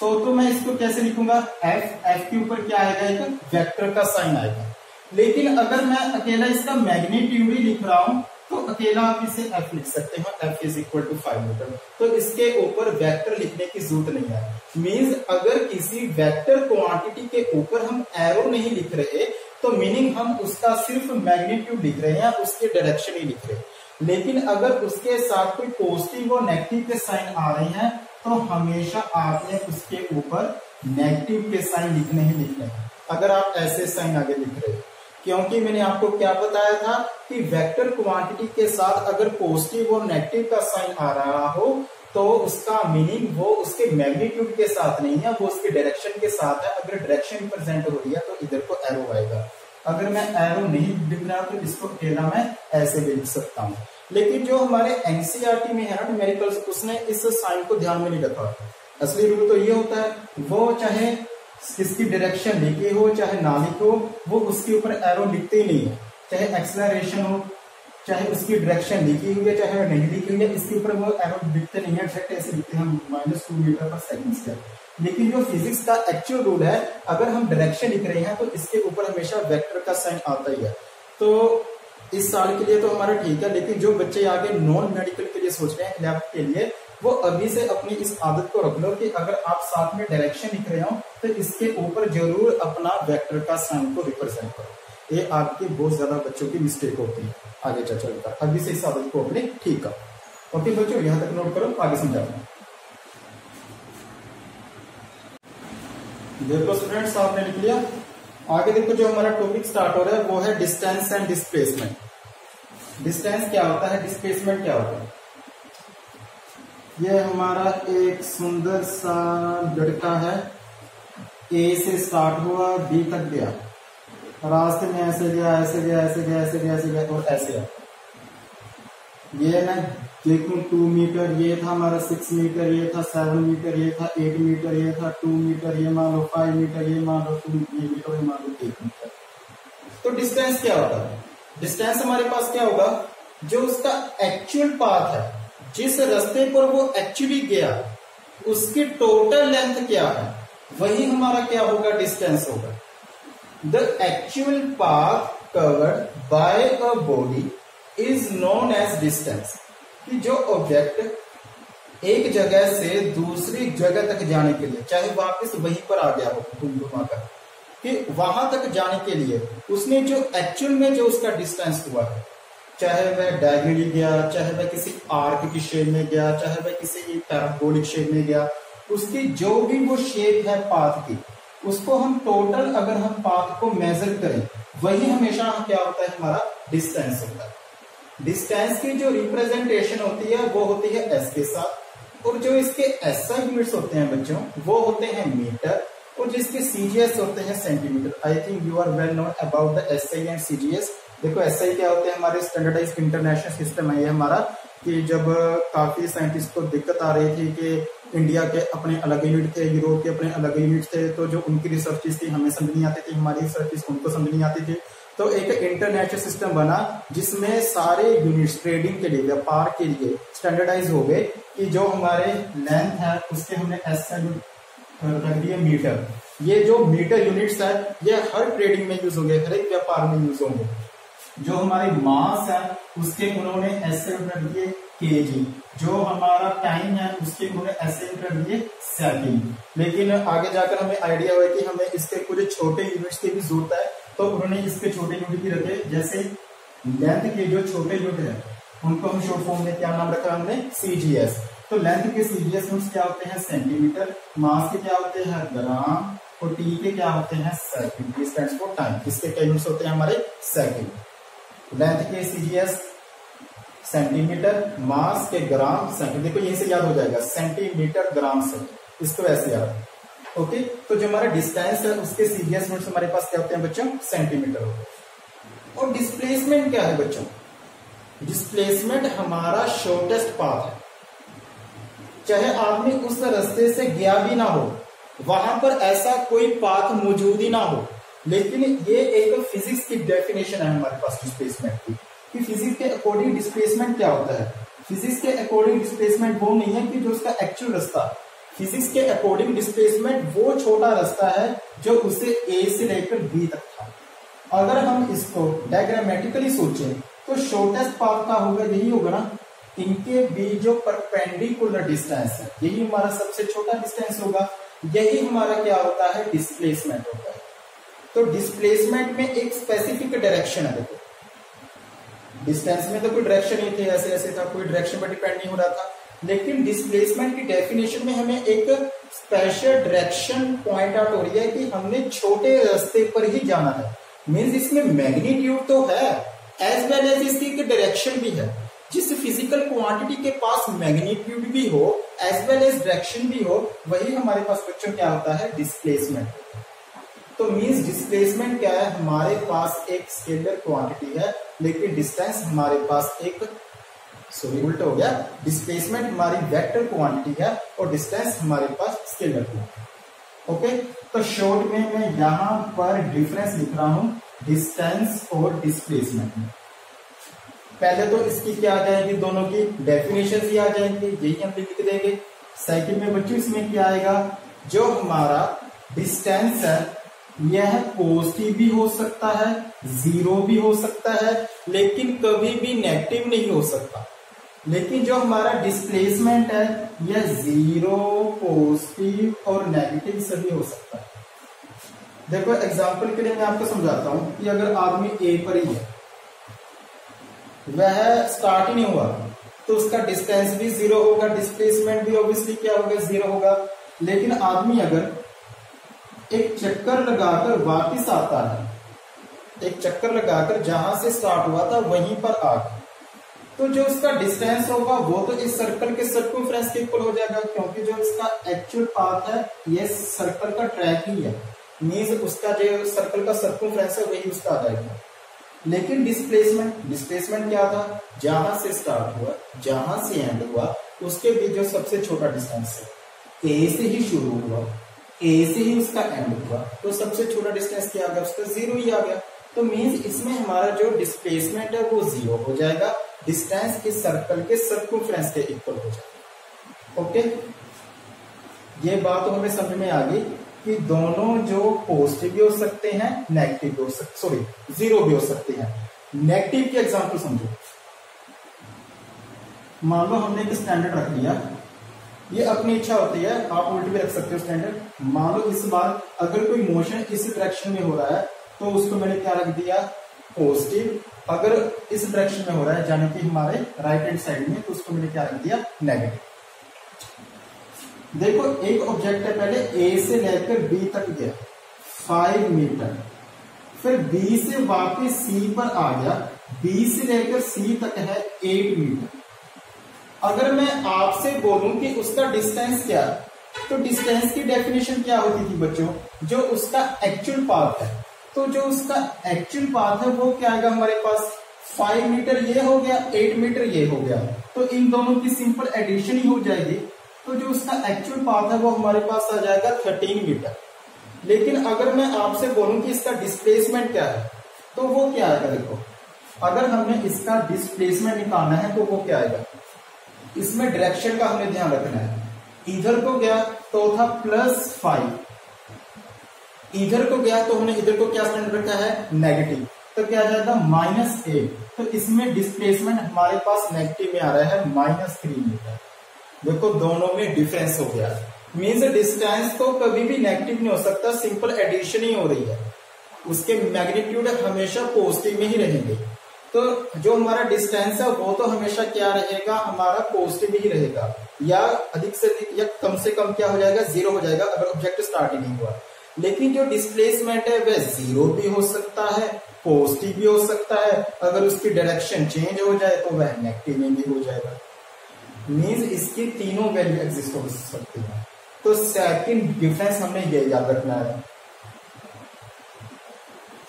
तो मैं इसको कैसे लिखूंगा, एफ के ऊपर क्या आएगा, एक वेक्टर का साइन आएगा। लेकिन अगर मैं अकेला इसका मैग्नीट्यूड ही लिख रहा हूं तो अकेला आप इसे एफ लिख सकते हो, F is equal to 5 newton. तो इसके ऊपर वेक्टर लिखने की जरूरत नहीं है। मीन्स अगर किसी वेक्टर क्वांटिटी के ऊपर हम एरो नहीं लिख रहे तो मीनिंग हम उसका सिर्फ मैग्नीट्यूड लिख रहे हैं, उसके डायरेक्शन ही लिख रहे हैं। लेकिन अगर उसके साथ कोई पॉजिटिव और नेगेटिव के साइन आ रहे हैं तो हमेशा आपने उसके ऊपर नेगेटिव के साइन लिखने ही लिखने हैं, अगर आप ऐसे साइन आगे लिख रहे हो। क्योंकि मैंने आपको क्या बताया था कि वेक्टर क्वांटिटी के साथ अगर पॉजिटिव और नेगेटिव का साइन आ रहा हो तो उसका मीनिंग वो उसके मैग्नीट्यूड के साथ नहीं है, वो उसके डायरेक्शन के साथ है। अगर डायरेक्शन रिप्रेजेंट हो रही है तो इधर को एरो आएगा। अगर मैं एरो नहीं लिख रहा तो इसको अकेला मैं ऐसे भी लिख सकता हूँ। लेकिन जो हमारे एनसीईआरटी में है ना न्यूमेरिकल्स, उसने इस साइन को ध्यान में नहीं रखा। असली रूल तो ये होता है, वो चाहे इसकी डायरेक्शन लिखी हो चाहे ना लिखी हो, वो उसके ऊपर एरो लिखते ही नहीं है। चाहे एक्सेलरेशन हो, चाहे उसकी डायरेक्शन लिखी हुई है चाहे नहीं लिखी हुई है, इसके ऊपर वो एरो लिखते नहीं है, डायरेक्ट ऐसे लिखते हैं -2 मीटर पर सेकंड स्क्वायर। लेकिन जो फिजिक्स का एक्चुअल रूल है, अगर हम डायरेक्शन लिख रहे हैं तो इसके ऊपर हमेशा वेक्टर का साइन आता ही है। तो इस साल के लिए तो हमारा ठीक है, लेकिन जो बच्चे आगे नॉन मेडिकल के लिए सोच रहे हैं, 11th के लिए, वो अभी से अपनी इस आदत को रख लो कि अगर आप साथ में डायरेक्शन लिख रहे हो तो इसके ऊपर जरूर अपना वेक्टर का साइन को रिप्रेजेंट करो। ये आपके बहुत ज्यादा बच्चों की मिस्टेक होती है आगे चलकर। अभी से इस आदत को अपने ठीक करो। ओके बच्चों, यहां तक नोट करो, आगे समझाता हूं। देखो स्टूडेंट्स आपने लिख लिया। आगे देखो जो हमारा टॉपिक स्टार्ट हो रहा है वो है डिस्टेंस एंड डिस्प्लेसमेंट। डिस्टेंस क्या होता है, डिस्प्लेसमेंट क्या होता है। ये हमारा एक सुंदर सा लड़का है, ए से स्टार्ट हुआ बी तक गया, रास्ते में ऐसे गया ऐसे गया ऐसे गया ऐसे गया ऐसे गया और ऐसे गया। ये मैं देखूं 2 मीटर, ये था हमारा 6 मीटर, ये था 7 मीटर, ये था 8 मीटर, ये था 2 मीटर, ये मान लो 5 मीटर, ये मान लो 2 मीटर, ये मान लो 1 मीटर। तो डिस्टेंस क्या होता है, डिस्टेंस हमारे पास क्या होगा, जो उसका एक्चुअल पाथ है, जिस रास्ते पर वो एक्चुअली गया उसकी टोटल लेंथ क्या है, वही हमारा क्या होगा, डिस्टेंस होगा। The actual path covered by a body is known as distance. कि जो ऑब्जेक्ट एक जगह से दूसरी जगह तक जाने के लिए, चाहे वापस वहीं पर आ गया हो घुमाकर, कि वहां तक जाने के लिए उसने जो एक्चुअल में जो उसका डिस्टेंस हुआ है, चाहे वह डायगोनली गया, चाहे वह किसी आर्क की शेप में गया, चाहे वह किसी पैराबोलिक शेप में गया, उसकी जो भी वो शेप है पाथ की, उसको हम टोटल अगर हम पाथ को मेजर करें, वही हमेशा क्या होता है, हमारा डिस्टेंस होता है। डिस्टेंस की जो रिप्रेजेंटेशन होती है वो होती है एस के साथ, और जो इसके एसआई यूनिट्स होते हैं बच्चों वो होते हैं मीटर, और जिसके सीजीएस होते हैं centimetre. I think you are well known about the SI and CGS. देखो एसआई क्या होते हैं, हमारे स्टैंडर्डाइज्ड इंटरनेशनल सिस्टम है ये हमारा, कि जब काफी साइंटिस्ट को दिक्कत आ रही थी कि इंडिया के अपने अलग यूनिट थे, यूरोप के अपने अलग यूनिट थे, तो जो उनकी रिसर्चेस थी हमें समझ नहीं आती थी, हमारी रिसर्चेस उनको समझ नहीं आती थी, तो एक इंटरनेशनल सिस्टम बना जिसमें सारे यूनिट्स ट्रेडिंग के लिए, व्यापार के लिए स्टैंडर्डाइज हो गए, कि जो हमारे लेंथ है उसके हमने एस रख दिए मीटर। ये जो मीटर यूनिट्स है ये हर ट्रेडिंग में यूज होंगे, हर एक व्यापार में यूज होंगे। जो हमारी मास है उसके उन्होंने ऐसे रख दिए केजी, जो हमारा टाइम है उसके उन्होंने ऐसे रख दिए सेकंड। लेकिन आगे जाकर हमें आइडिया हुआ कि हमें इसके कुछ छोटे यूनिट्स की भी जरूरत है, तो उन्होंने इसके छोटे यूनिट भी रखे, जैसे लेंथ के जो छोटे यूनिट है उनको हम शॉर्ट फॉर्म में क्या नाम रखा हमने, सीजीएस। तो लेंथ के सीजीएस यूनिट्स क्या होते हैं, सेंटीमीटर, मास के क्या होते हैं, ग्राम, और टी के क्या होते हैं, second. T stands for time, इसके क्या यूनिट्स होते हैं हमारे, सेकंड। लेंथ के सीजीएस सेंटीमीटर, मास के ग्राम, सेकंड। देखो यहीं से याद हो जाएगा, सेंटीमीटर ग्राम सेकंड, इसको ऐसे याद। ओके, तो जो हमारा डिस्टेंस है उसके सीजीएस यूनिट्स हमारे पास क्या होते हैं बच्चों, सेंटीमीटर होते हैं। और डिस्प्लेसमेंट क्या है बच्चों, डिस्प्लेसमेंट हमारा शॉर्टेस्ट पाथ है। चाहे आदमी उस रास्ते से गया भी ना हो, वहां पर ऐसा कोई पाथ मौजूद ही ना हो, लेकिन ये एक फिजिक्स की डेफिनेशन है हमारे पास डिस्प्लेसमेंट की, कि फिजिक्स के अकॉर्डिंग डिस्प्लेसमेंट क्या होता है। फिजिक्स के अकॉर्डिंग डिस्प्लेसमेंट वो नहीं है कि जो उसका एक्चुअल रास्ता, फिजिक्स के अकॉर्डिंग डिस्प्लेसमेंट वो छोटा रास्ता है जो उसे ए से लेकर बी तक था। अगर हम इसको डायग्रामेटिकली सोचें तो शॉर्टेस्ट पाथ का होगा, यही होगा ना, इनके बीच जो परपेंडिकुलर डिस्टेंस है यही हमारा सबसे छोटा डिस्टेंस होगा, यही हमारा क्या होता है, डिस्प्लेसमेंट होता है। तो डिस्प्लेसमेंट में एक स्पेसिफिक डायरेक्शन है। देखो डिस्टेंस में तो कोई डायरेक्शन नहीं थे, ऐसे ऐसे था, कोई डायरेक्शन पर डिपेंड नहीं हो रहा था, लेकिन डिस्प्लेसमेंट की डेफिनेशन में हमें एक स्पेशल डायरेक्शन पॉइंट आउट हो रही है कि हमने छोटे रास्ते पर ही जाना है। मींस इसमें मैग्नीट्यूड तो है एज वेल एज इसकी एक डायरेक्शन भी है। जिस फिजिकल क्वांटिटी के पास मैग्नीट्यूड भी हो एज वेल एज डायरेक्शन भी हो, वही हमारे पास बच्चों क्या होता है, डिस्प्लेसमेंट। तो मींस डिस्प्लेसमेंट क्या है, हमारे पास एक स्केलर क्वांटिटी है, लेकिन डिस्टेंस हमारे पास एक, सॉरी उल्टा हो गया, डिस्प्लेसमेंट हमारी वेक्टर क्वांटिटी है और डिस्टेंस हमारे पास स्केलर क्वांटिटी। ओके, तो शॉर्ट में मैं यहां पर डिफरेंस लिख रहा हूं डिस्टेंस और डिस्प्लेसमेंट में। पहले तो इसकी क्या आ जाएगी, दोनों की डेफिनेशन ही आ जाएंगे, यही हम लिख देंगे। सेकंड में बच्चों इसमें क्या आएगा, जो हमारा डिस्टेंस है यह पॉजिटिव भी हो सकता है, जीरो भी हो सकता है, लेकिन कभी भी नेगेटिव नहीं हो सकता। लेकिन जो हमारा डिस्प्लेसमेंट है यह जीरो, पॉजिटिव और नेगेटिव सभी हो सकता है। देखो एग्जांपल के लिए मैं आपको समझाता हूं कि अगर आदमी ए पर ही है, वह स्टार्ट ही नहीं हुआ, तो उसका डिस्टेंस भी जीरो होगा, डिस्प्लेसमेंट भी ऑब्वियसली क्या होगा, जीरो होगा। लेकिन आदमी अगर एक चक्कर लगाकर वापिस आता है, एक चक्कर लगाकर जहां से स्टार्ट हुआ था वहीं पर आ गया, तो जो उसका डिस्टेंस होगा वो तो इस सर्कल के सर्कमफ्रेंस के इक्वल हो जाएगा, क्योंकि जो इसका एक्चुअल पाथ है ये सर्कल का ट्रैक ही है, मींस उसका जो सर्कल का सर्कमफ्रेंस है वही उसका आ जाएगा। लेकिन डिस्प्लेसमेंट क्या था, जहां से स्टार्ट हुआ जहां से एंड हुआ उसके बीच जो सबसे छोटा डिस्टेंस है, ए से ही शुरू हुआ, ए से ही उसका एंड हुआ, तो सबसे छोटा डिस्टेंस क्या आ गया, उसका 0 ही आ गया। तो मींस इसमें हमारा जो डिस्प्लेसमेंट है वो 0 हो जाएगा, डिस्टेंस इस सर्कल के सर्कमफ्रेंस के इक्वल हो जाएगा। ओके, ये बात तो हमें समझ में आ गई कि दोनों जो पॉजिटिव भी हो सकते हैं, नेगेटिव भी हो सकते, सॉरी जीरो भी हो सकते हैं। नेगेटिव की एग्जांपल समझो, मान लो हमने एक स्टैंडर्ड रख लिया, ये अपनी इच्छा होती है, आप उल्टी भी रख सकते हो स्टैंडर्ड। मान लो इस बार अगर कोई मोशन इस डायरेक्शन में हो रहा है तो उसको मैंने क्या रख दिया, पॉजिटिव। अगर इस डायरेक्शन में हो रहा है यानी कि हमारे राइट हैंड साइड में, तो उसको मैंने क्या रख दिया, नेगेटिव। देखो एक ऑब्जेक्ट है, पहले ए से लेकर बी तक गया 5 मीटर, फिर बी से वापस सी पर आ गया, बी से लेकर सी तक है 8 मीटर। अगर मैं आपसे बोलूं कि उसका डिस्टेंस क्या है, तो डिस्टेंस की डेफिनेशन क्या होती थी बच्चों, जो उसका एक्चुअल पाथ है, तो जो उसका एक्चुअल पाथ है वो क्या आएगा हमारे पास, 5 मीटर ये हो गया, 8 मीटर ये हो गया, तो इन दोनों की सिंपल एडिशन ही हो जाएगी, तो जो उसका एक्चुअल पाथ है वो हमारे पास आ जाएगा 13 मीटर। लेकिन अगर मैं आपसे बोलूं कि इसका डिस्प्लेसमेंट क्या है, तो वो क्या आएगा, देखो अगर हमने इसका डिस्प्लेसमेंट निकालना है तो वो क्या आएगा, इसमें डायरेक्शन का हमें ध्यान रखना है, इधर को गया तो था +5, इधर को गया तो हमने इधर को क्या स्टैंडर्ड रखा है, नेगेटिव, तो क्या आ जाएगा -8, तो इसमें डिस्प्लेसमेंट हमारे पास नेगेटिव में आ रहा है -3 मीटर। देखो दोनों में डिफरेंस हो गया, मीन्स डिस्टेंस तो कभी भी नेगेटिव नहीं हो सकता, सिंपल एडिशन ही हो रही है, उसके मैग्नीट्यूड हमेशा पॉजिटिव में ही रहेंगे, तो जो हमारा डिस्टेंस है वो तो हमेशा क्या रहेगा, हमारा पॉजिटिव ही रहेगा, या अधिक से अधिक या कम से कम क्या हो जाएगा, 0 हो जाएगा अगर ऑब्जेक्ट स्टार्ट ही नहीं हुआ। लेकिन जो डिस्प्लेसमेंट है वह 0 भी हो सकता है, पॉजिटिव भी हो सकता है, अगर उसकी डायरेक्शन चेंज हो जाए तो वह नेगेटिव में भी हो जाएगा, मीन्स इसकी तीनों वैल्यू एग्जिस्ट हो सकती है। तो सेकंड डिफरेंस हमने ये याद रखना है।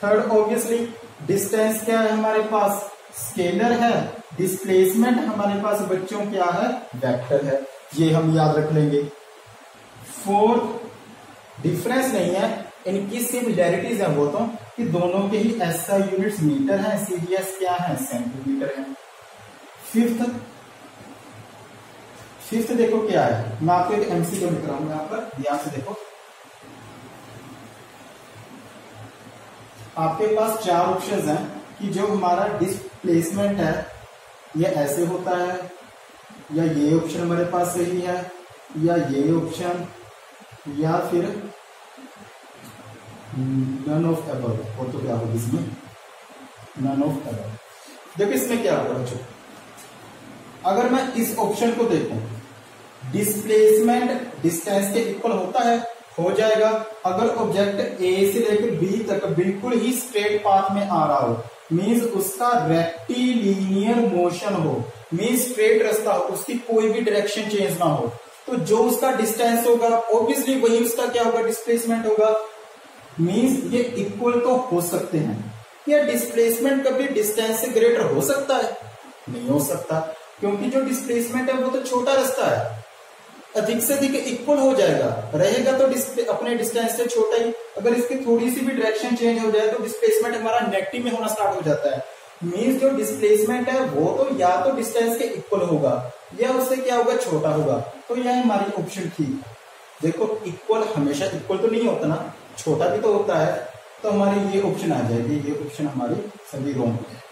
थर्ड, ऑब्वियसली डिस्टेंस क्या है हमारे पास, स्केलर है, डिस्प्लेसमेंट हमारे पास बच्चों क्या है, वेक्टर है, ये हम याद रख लेंगे। फोर्थ, डिफरेंस नहीं है, इनकी सिमिलैरिटीज है वो तो, कि दोनों के ही SI यूनिट्स मीटर है, CDS क्या है, सेंटीमीटर है। फिफ्थ देखो क्या है, मैं आपको एक MCQ लिख रहा हूं यहां पर, ध्यान से देखो। आपके पास 4 ऑप्शंस हैं कि जो हमारा डिस्प्लेसमेंट है ये ऐसे होता है, या ये ऑप्शन हमारे पास सही है, या ये ऑप्शन, या फिर नन ऑफ अबव, और तो क्या होगा इसमें, नन ऑफ अबव। देखो इसमें क्या होगा बच्चों, अगर मैं इस ऑप्शन को देखूं, डिस्प्लेसमेंट डिस्टेंस के इक्वल होता है, हो जाएगा अगर ऑब्जेक्ट ए से लेकर बी तक बिल्कुल ही स्ट्रेट पाथ में आ रहा हो, मींस उसका रेक्टिलिनियर मोशन हो, मींस स्ट्रेट रास्ता हो, उसकी कोई भी डायरेक्शन चेंज ना हो, तो जो उसका डिस्टेंस होगा ऑब्वियसली वही उसका क्या होगा, डिस्प्लेसमेंट होगा। मींस ये इक्वल तो हो सकते हैं, या डिस्प्लेसमेंट कभी डिस्टेंस से ग्रेटर हो सकता है, नहीं हो सकता, क्योंकि जो डिस्प्लेसमेंट है वो तो छोटा रास्ता है, अधिक से अधिक इक्वल हो जाएगा, रहेगा तो अपने डिस्टेंस से छोटा ही। अगर इसकी थोड़ी सी भी डायरेक्शन चेंज हो जाए तो डिस्प्लेसमेंट हमारा नेगेटिव में होना स्टार्ट हो जाता है, मींस जो डिस्प्लेसमेंट है वो तो या तो डिस्टेंस के इक्वल होगा या उससे क्या होगा, छोटा होगा, तो यह हमारी ऑप्शन ठीक है। देखो इक्वल हमेशा इक्वल तो नहीं होता ना, छोटा भी तो होता है, तो हमारी ये ऑप्शन आ जाएगी, ये ऑप्शन हमारी सभी रॉन्ग है।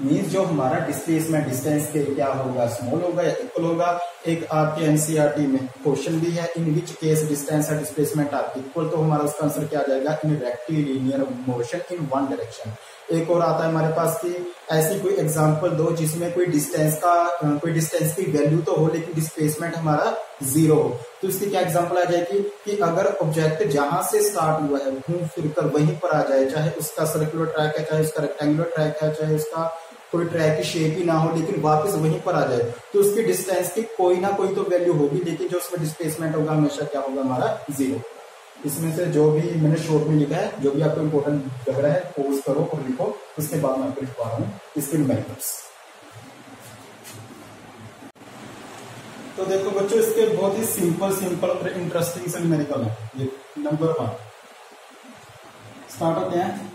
मीन्स जो हमारा डिस्प्लेसमेंट डिस्टेंस के क्या होगा, स्मॉल होगा या इक्वल होगा। एक आपके एनसीईआरटी में क्वेश्चन भी है, in which case distance and displacement are equal, तो हमारा उसका आंसर क्या आ जाएगा, in rectilinear motion in one direction. एक और आता है हमारे पास कि ऐसी कोई एग्जांपल दो जिसमें कोई डिस्टेंस की वैल्यू तो हो लेकिन डिस्प्लेसमेंट हमारा 0 हो। तो इसकी क्या एग्जांपल आ जाएगी कि अगर ऑब्जेक्ट जहां से स्टार्ट हुआ है घूम फिर कर वहीं पर आ जाए, चाहे उसका सर्कुलर ट्रैक है, चाहे उसका रेक्टेंगुलर ट्रैक है, चाहे उसका कोई ट्रैक की शेप ही ना हो, लेकिन वापस वहीं पर आ जाए, तो उसकी डिस्टेंस की कोई ना कोई तो वैल्यू होगी, लेकिन जो उसमें डिस्प्लेसमेंट होगा हमेशा क्या होगा हमारा 0। इसमें से जो भी मैंने शॉर्ट में लिखा है, जो भी आपको इंपॉर्टेंट लग रहा है पोज करो और लिखो, उसके बाद मैं आपको लिखवा रहा हूँ इसके न्यूमेरिकल्स। तो देखो बच्चों, इसके बहुत ही सिंपल और इंटरेस्टिंग से न्यूमेरिकल है। ये नंबर 1 स्टार्ट होते हैं।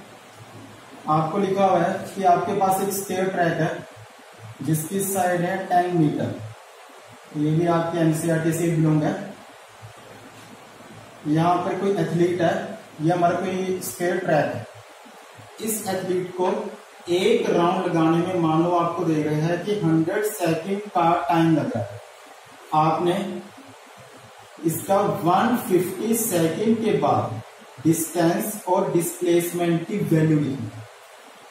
आपको लिखा हुआ है कि आपके पास एक स्टेयर ट्रैक है जिसकी साइड है 10 मीटर। ये भी आपके एनसीईआरटी से बिलोंग है। यहाँ पर कोई एथलीट है, ये हमारा कोई स्टेयर ट्रैक है। इस एथलीट को एक राउंड लगाने में मान लो आपको दे रहे हैं कि 100 सेकंड का टाइम लग रहा है। आपने इसका 150 सेकंड के बाद डिस्टेंस और डिस्प्लेसमेंट की वैल्यू लिखनी।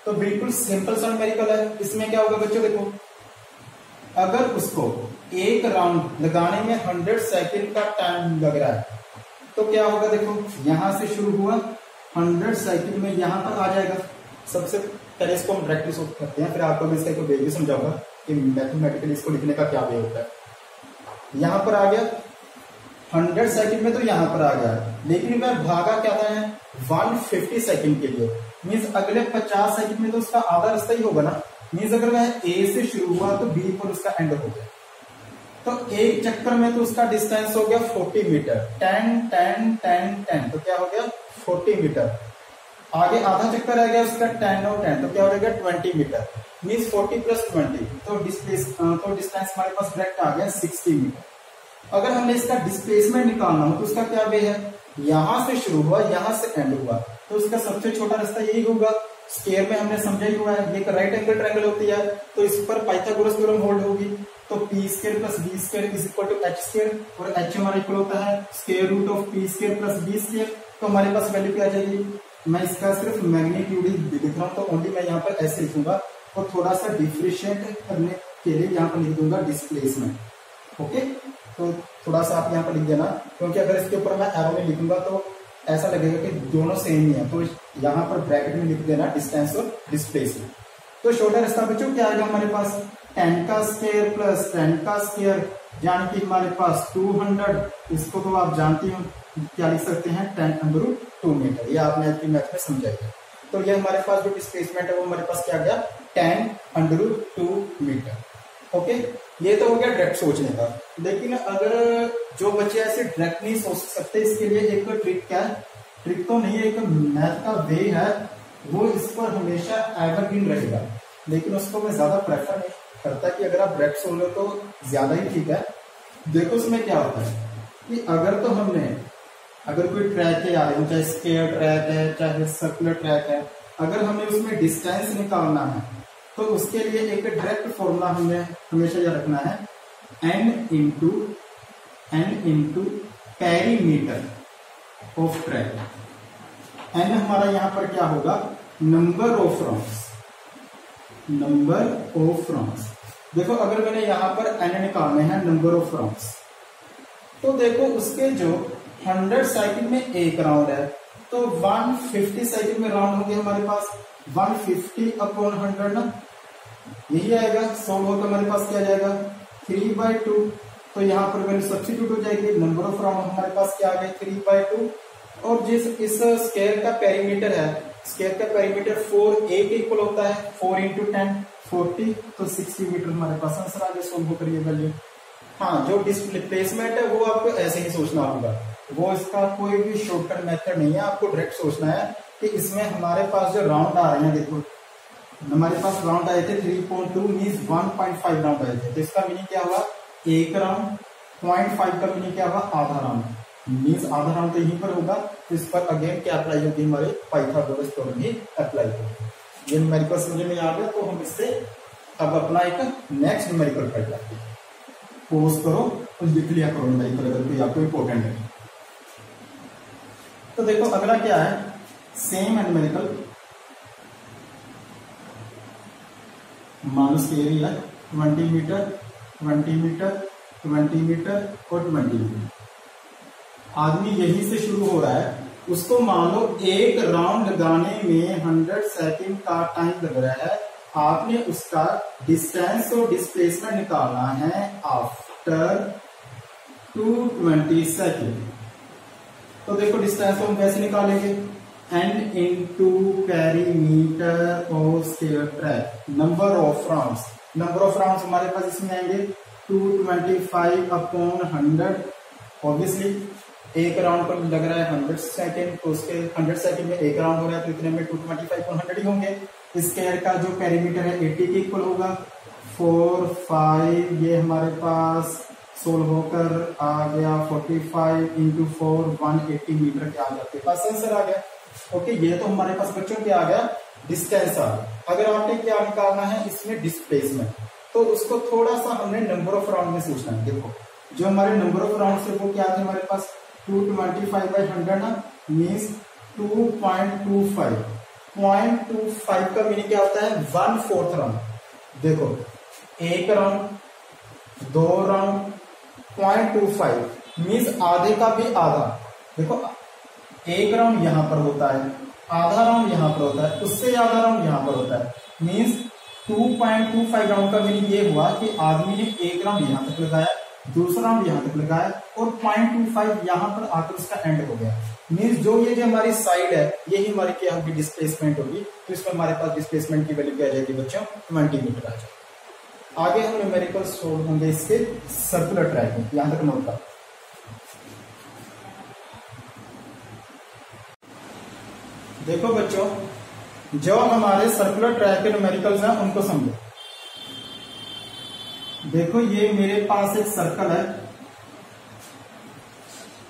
तो बिल्कुल सिंपल सा न्यूमेरिकल है। इसमें क्या होगा बच्चों, देखो अगर उसको एक राउंड लगाने में 100 सेकंड का टाइम लग रहा है तो क्या होगा, देखो यहां से शुरू हुआ 100 सेकंड में यहां पर आ जाएगा। सबसे पहले इसको हम डायरेक्टली सोल्व करते हैं, फिर आपको मैं इसका वे भी समझाऊंगा कि मैथमेटिकली इसको लिखने का क्या वे होता है। यहां पर आ गया 100 सेकंड में, तो यहां पर आ गया, लेकिन मैं भागा क्या था 150 सेकंड के लिए। मीन्स अगले 50 सेकंड में तो उसका आधा रास्ता ही होगा ना। मीन्स अगर वह ए से शुरू हुआ तो बी पर उसका एंड हो गया, तो एक चक्कर में तो उसका डिस्टेंस हो गया 40 मीटर। 10 10 10 10 तो क्या हो गया 40 मीटर। आगे आधा चक्कर आ गया उसका 10 और 10 तो क्या हो गया 20 मीटर। मीन्स 40 प्लस 20 तो डिस्टेंस हमारे पास डायरेक्ट आ गया 60 मीटर। अगर हमने इसका डिस्प्लेसमेंट निकालना हो तो उसका क्या वे है, यहां से शुरू हुआ यहां से एंड हुआ, तो उसका सबसे छोटा रास्ता यही होगा। स्क्वायर में हमने समझा ही हुआ है, ये एक राइट एंगल ट्रायंगल होती है, तो इस पर पाइथागोरस थ्योरम होल्ड होगी। तो P square plus B square is equal to H square, और एच हमारा इक्वल होता है square root of P square plus B square. तो हमारे पास वैल्यू क्या आ जाएगी, मैं इसका सिर्फ मैग्नीट्यूड ही लिख रहा हूँ, तो ओनली मैं यहाँ पर ऐसे लिखूंगा, और थोड़ा सा डिफ्रेंशिएट करने के लिए यहाँ पर लिख दूंगा डिस्प्लेसमेंट। ओके, तो थोड़ा सा आप यहाँ पर लिख देना, क्योंकि अगर इसके ऊपर मैं एरो में लिखूंगा तो ऐसा लगेगा कि दोनों सेम ही है। तो यहाँ पर ब्रैकेट में लिख देना डिस्टेंस और डिस्प्लेसमेंट। तो छोटा रास्ता बच्चों क्या आएगा हमारे पास 10 का स्क्वायर प्लस 10 का स्क्वायर, यानी कि हमारे पास 200। इसको तो आप जानती हो क्या लिख सकते हैं 10√2 मीटर। ये आपने आपकी मैथ में समझाइए। तो ये हमारे पास जो डिस्प्लेसमेंट है वो हमारे पास क्या गया 10√2 मीटर। ओके, ये तो हो गया डायरेक्ट सोचने का। लेकिन अगर जो बच्चे ऐसे डायरेक्ट नहीं सोच सकते, इसके लिए एक ट्रिक क्या है, ट्रिक तो नहीं है, एक मैथ का वे है, वो इस पर हमेशा एवरग्रीन रहेगा। लेकिन उसको मैं ज्यादा प्रेफर नहीं करता कि अगर आप डायरेक्ट सोच लो तो ज्यादा ही ठीक है। देखो उसमें क्या होता है कि अगर तो हमने अगर कोई ट्रैक है आ रही है, चाहे स्क्वायर ट्रैक है चाहे सर्कुलर ट्रैक है, अगर हमें उसमें डिस्टेंस निकालना है तो उसके लिए एक डायरेक्ट फॉर्मूला हमें हमेशा यह रखना है n into perimeter of track. n हमारा यहां पर क्या होगा नंबर ऑफ राउंड्स। देखो अगर मैंने यहां पर n निकालने हैं नंबर ऑफ राउंड्स, तो देखो उसके जो 100 सेकंड में एक राउंड है, तो 150 सेकंड में राउंड होंगे हमारे पास 150/100 ना, यही आएगा। सॉल्व होकर हमारे पास क्या जाएगा 3/2। तो यहाँ पर वैल्यू सब्स्टिट्यूट हो जाएगी, नंबर ऑफ राउंड हमारे पास क्या आ गया 3/2। और जिस इस स्क्वायर का पेरीमीटर है, स्क्वायर का पेरीमीटर 4a के इक्वल होता है, 4 इंटू 10 40, तो 60 मीटर हमारे पास आंसर आ गया। सॉल्व होकर ये वैल्यू। हाँ, जो डिस्प्लेसमेंट है वो आपको ऐसे ही सोचना होगा, वो इसका कोई भी शॉर्टकट मेथड नहीं है, आपको डायरेक्ट सोचना है कि इसमें हमारे पास जो राउंड आ रहे हैं, देखो हमारे पास राउंड आए थे 3.2 मीन्स 1.5 राउंड आए थे, तो इसका मीनिंग क्या हुआ एक राउंड। 0.5 का मीनिंग क्या हुआ आधा राउंड, मीन्स आधा राउंड तो यहीं पर होगा। तो इस पर अगेन क्या अप्लाई होगी हमारे पाइथागोरस थ्योरम ही अप्लाई होगी। ये न्यूमेरिकल समझ में आ गया, तो हम इससे अब अपना एक नेक्स्ट न्यूमेरिकल कर लेते हैं। पोज करो और लिख लिया करो न्यूमेरिकल अगर कोई आपको इंपॉर्टेंट है। तो देखो अगला क्या है सेम न्यूमेरिकल। मान लो स्केयर है 20 मीटर 20 मीटर 20 मीटर और 20 मीटर। आदमी यही से शुरू हो रहा है, उसको मान लो एक राउंड लगाने में 100 सेकंड का टाइम लग रहा है। आपने उसका डिस्टेंस और डिस्प्लेसमेंट निकालना है आफ्टर 220 सेकंड। तो देखो डिस्टेंस हम कैसे निकालेंगे, n into perimeter of square track, number of rounds. Number of rounds हमारे पास इसमें आएंगे 225 अपॉन 100। ऑब्वियसली एक राउंड पर लग रहा है 100 सेकेंड, तो उसके 100 सेकेंड में एक राउंड हो रहा है, तो इतने में 225 अपॉन 100 ही होंगे। स्केयर का जो पेरीमीटर है 80 के इक्वल होगा। 4 5 ये हमारे पास सोल्व होकर आ गया 45 इंटू 4 180 मीटर के आ जाते पास आंसर आ गया। ओके, ये तो हमारे पास बच्चों क्या आ गया, डिस्टेंस आ गया। अगर आपने क्या निकालना है इसमें डिस्प्लेसमेंट, तो उसको थोड़ा सा हमने नंबर ऑफ राउंड में सोचना है। देखो जो हमारे नंबर ऑफ राउंड है वो क्या थे हमारे पास 225/100 ना, मीन्स 2.25। 0.25 का मीनिंग क्या होता है, 1/4 राउंड। देखो एक राउंड, दो राउंड, 0.25 मीन्स आधे का भी आधा। देखो एक राउंड यहां पर होता है, आधा राउंड यहां पर होता है, उससे आधा राउंड यहां पर होता है। मीन्स 2.25 राउंड का मीनिंग ये हुआ कि आदमी ने एक राउंड यहां तक लगाया, दूसरा राउंड यहां तक लगाया और 0.25 यहां पर आकर उसका एंड हो गया। मीन्स जो ये जो हमारी साइड है यही हमारी क्या होगी, डिस्प्लेसमेंट होगी। तो इसमें हमारे पास डिस्प्लेसमेंट की वैल्यू क्या आ जाएगी बच्चों, 20 मीटर आ जाएगी। आगे हम न्यूमेरिकल सोल्व होंगे इसके सर्कुलर ट्रैक में, यहां तक नोट कर। देखो बच्चों, जो हमारे सर्कुलर ट्रैक के न्यूमेरिकल्स हैं उनको समझो। देखो ये मेरे पास एक सर्कल है,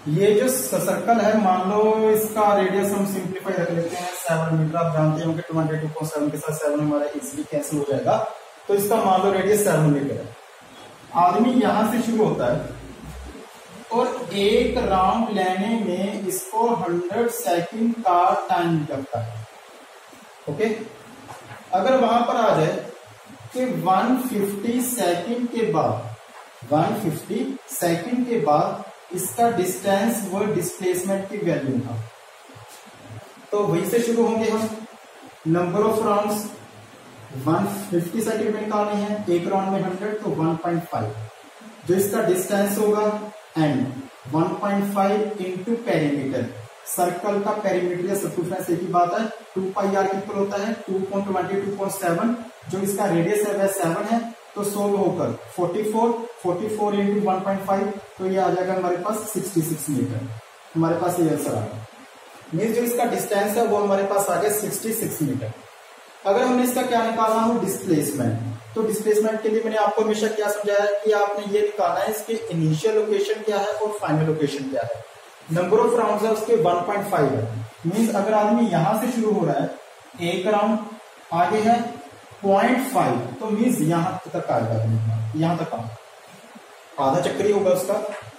ये जो सर्कल है मान लो इसका रेडियस हम सिंप्लीफाई रख लेते हैं 7 मीटर। आप जानते होंगे 22.7 के साथ 7 हमारा इजीली कैंसिल हो जाएगा, तो इसका मान लो रेडियस 7 मीटर है। आदमी यहां से शुरू होता है और एक राउंड लेने में इसको 100 सेकंड का टाइम लगता है। ओके, अगर वहां पर आ जाए कि 150 सेकंड के बाद, 150 सेकंड के बाद इसका डिस्टेंस व डिस्प्लेसमेंट की वैल्यू था, तो वहीं से शुरू होंगे हम। नंबर ऑफ राउंड्स 150 सेकंड में निकालनी है, एक राउंड में 100 तो 1.5, जो इसका डिस्टेंस होगा एंड 1.5 इंटू पेरीमीटर। सर्कल का पेरीमीटर या सर्कमफ्रेंस एक ही बात है, 2πr इक्वल होता है 2.22.7। जो इसका रेडियस है वह 7 है, तो सोल्व होकर 44 इंटू 1.5, तो ये आ जाएगा हमारे पास 66 मीटर। हमारे पास ये आंसर आ गया। मीन्स जो इसका डिस्टेंस है वो हमारे पास आ गया 66 मीटर। अगर हमने इसका क्या निकालना हो, डिस्प्लेसमेंट, तो डिस्प्लेसमेंट के लिए मैंने आपको हमेशा क्या समझाया कि आपने ये निकालना है इसके इनिशियल लोकेशन क्या है और फाइनल लोकेशन क्या है। नंबर ऑफ राउंड्स है उसके 1.5 है। मीन्स अगर आदमी यहां से शुरू हो रहा है, एक राउंड आगे है 0.5, तो मीन्स यहां तक आएगा, यहां तक आधा चक्कर ही होगा उसका,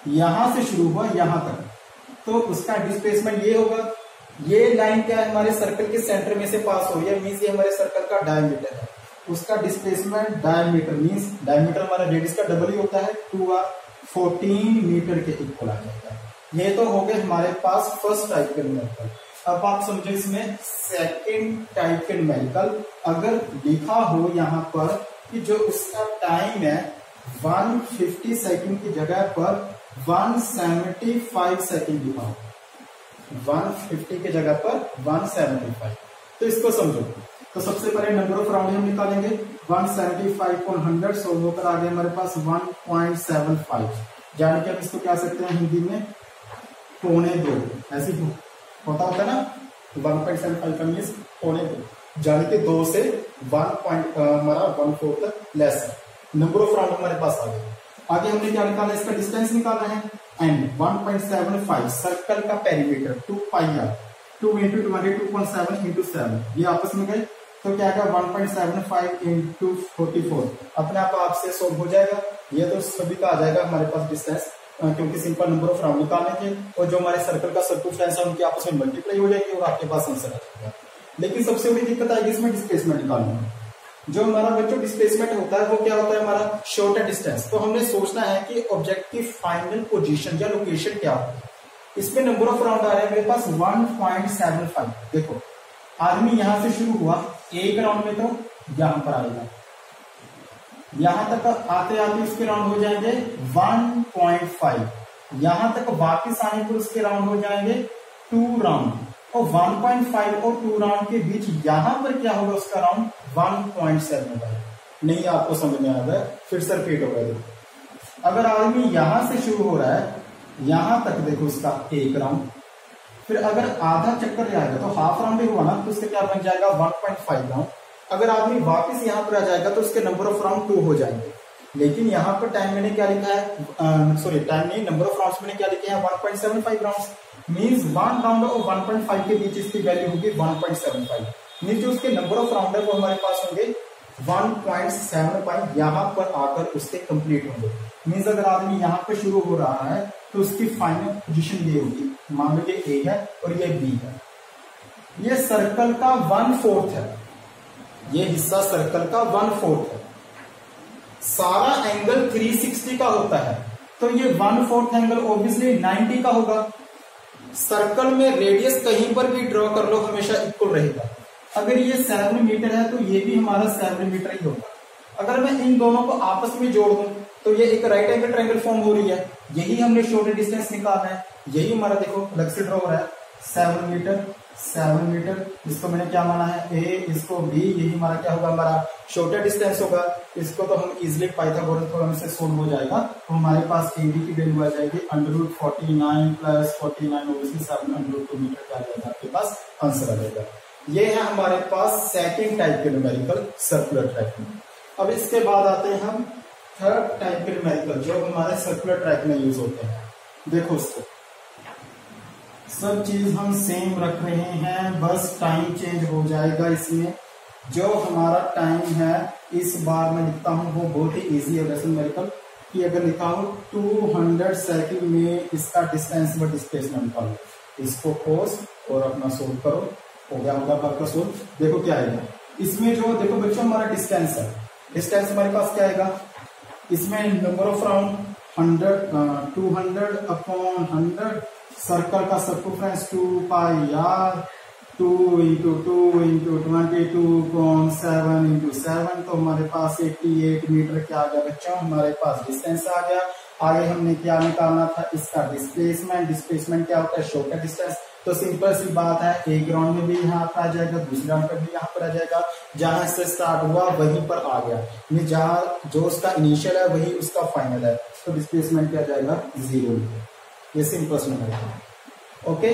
यहां से शुरू हुआ यहां तक, तो उसका डिस्प्लेसमेंट ये होगा। ये लाइन क्या है, हमारे सर्कल के सेंटर में से पास हो रही है, मीन्स ये हमारे सर्कल का डायमीटर है। उसका डिस्प्लेसमेंट डायमीटर, मीन्स डायमीटर हमारा रेडियस का डबल ही होता है, 2r 14 मीटर के इक्वल आ जाता है। ये तो हो गए हमारे पास फर्स्ट टाइप के न्यूमेरिकल। अब आप समझो इसमें सेकंड टाइप के न्यूमेरिकल। अगर लिखा हो यहाँ पर कि जो उसका टाइम है 150 सेकंड की जगह पर 175 सेकंड लिखा हो, 150 की जगह पर 175, तो इसको समझो। तो सबसे पहले नंबर ऑफ राउंड हम निकालेंगे, 175/100 सोल्व होकर आ गया हमारे पास 1.75, यानी कि हम इसको क्या सकते हैं हिंदी में, 2.25, ऐसे होता है ना, 1.75 का मीन्स 2.25, यानी कि 2 से 1.4 तक लेस है। नंबर ऑफ राउंड हमारे पास आ गया। आगे हमने क्या निकाला, इसका डिस्टेंस निकालना है एंड 1.75 सर्कल का पेरीमीटर 2πr, 2 इंटू 22.7 इंटू 7, ये आपस में गए, तो क्या आएगा 1.75 इंटू 44, अपने आप से सोल्व हो जाएगा। ये तो सभी का आ जाएगा हमारे पास डिस्टेंस, क्योंकि सिंपल नंबर ऑफ राउंड निकालने थे और जो हमारे सर्कल का सर्कमफ्रेंस है उनकी आपस में मल्टीप्लाई हो जाएगी और आपके पास आंसर आ जाएगा। लेकिन सबसे बड़ी दिक्कत आएगी इसमें डिस्प्लेसमेंट निकालने में। जो हमारा बच्चों डिस्प्लेसमेंट होता है वो क्या होता है हमारा शॉर्टर डिस्टेंस। तो हमने सोचना है कि ऑब्जेक्ट की फाइनल पोजीशन या लोकेशन क्या होगी। इसमें नंबर ऑफ राउंड आ रहे हैं मेरे पास 1.75। देखो आदमी यहां से शुरू हुआ, एक राउंड में तो यहां पर आएगा, यहां तक आते आते उसके राउंड हो जाएंगे 1.5, यहां तक वापिस आने पर उसके राउंड हो जाएंगे 2 राउंड, और 1.5 और 2 राउंड के बीच यहां पर क्या होगा उसका राउंड 1.75। नहीं आपको समझ में आ रहा है, फिर से रिपीट होगा। देखो अगर आदमी यहां से शुरू हो रहा है, यहां तक देखो उसका एक राउंड, फिर अगर आधा चक्कर जाएगा तो हाफ राउंड ही हुआ ना, तो उसका क्या बन जाएगा 1.5 राउंड। अगर आदमी वापस यहां पर आ जाएगा तो उसके नंबर ऑफ राउंड 2 हो जाएंगे। लेकिन यहाँ पर टाइम मैंने क्या लिखा है, सॉरी टाइम नहीं, नंबर ऑफ राउंड्स मैंने क्या लिखे हैं 1.75 राउंड्स। मींस 1 राउंड और 1.5 के बीच इसकी वैल्यू होगी 1.75। मींस जो उसके नंबर ऑफ राउंड है वो हमारे पास होंगे 1.75 यहाँ पर आकर उसके कंप्लीट होंगे। मींस अगर आदमी यहाँ पर शुरू हो रहा है तो उसकी फाइनल पोजीशन ये होगी, मान लो ये ए है और ये बी है। ये सर्कल का 1/4 है, ये हिस्सा सर्कल का 1/4 है। सारा एंगल 360 का होता है, तो ये 1/4 एंगल ऑब्वियसली 90 का होगा। सर्कल में रेडियस कहीं पर भी ड्रॉ कर लो हमेशा इक्वल रहेगा। अगर ये 7 मीटर है तो ये भी हमारा 7 मीटर ही होगा। अगर मैं इन दोनों को आपस में जोड़ दूं तो ये एक राइट एंगल ट्रायंगल फॉर्म हो रही है। यही हमने शॉर्टर डिस्टेंस निकालना है, यही हमारा देखो अलग से ड्रॉ हो रहा है 7 मीटर 7 मीटर। इसको मैंने क्या माना है ए, इसको बी, यही हमारा क्या होगा हमारा शॉर्टर डिस्टेंस होगा। इसको तो हम इजिली पाइथागोरस थ्योरम से सोल्व हो जाएगा। तो हमारे पास ए बी की वैल्यू आ जाएगी √49 + 49 ओबवियसली 7√2 मीटर क्या आ जाएगा आपके पास आंसर आ जाएगा। ये है हमारे पास सेकेंड टाइप के न्यूमेरिकल सर्कुलर ट्रैक में। अब इसके बाद आते हैं हम थर्ड टाइप के न्यूमेरिकल जो हमारे सर्कुलर ट्रैक में यूज होते हैं। देखो इसको सब चीज हम सेम रख रहे हैं, बस टाइम चेंज हो जाएगा इसमें। जो हमारा टाइम है इस बार मैं लिखता हूं वो बहुत ही इजी है वैसे न्यूमेरिकल कि अगर लिखा हो 200 सेकंड में इसका डिस्टेंस व डिस्प्लेसमेंट निकालो, इसको खोज और अपना सोल्व करो, हो गया होगा आपका सोल्व। देखो क्या आएगा इसमें, जो देखो बच्चों हमारा डिस्टेंस है, डिस्टेंस हमारे पास क्या आएगा, इसमें नंबर ऑफ राउंड 200/100 सर्कल का सर्कमफ्रेंस 2πr 2 × 2 × 22.7 × 7, तो हमारे पास 88 मीटर क्या आ गया बच्चों, हमारे पास डिस्टेंस आ गया। आगे हमने क्या निकालना था, इसका डिस्प्लेसमेंट। डिस्प्लेसमेंट क्या होता है, शॉर्टर डिस्टेंस। तो सिंपल सी बात है, एक राउंड में भी यहाँ पर आ जाएगा, दूसरे राउंड पर भी यहाँ पर आ जाएगा। जहां से स्टार्ट हुआ वहीं पर आ गया, जहां जो उसका इनिशियल है वही उसका फाइनल है, तो डिस्प्लेसमेंट क्या जाएगा 0। ये सिंपल सा न्यूमेरिकल। ओके,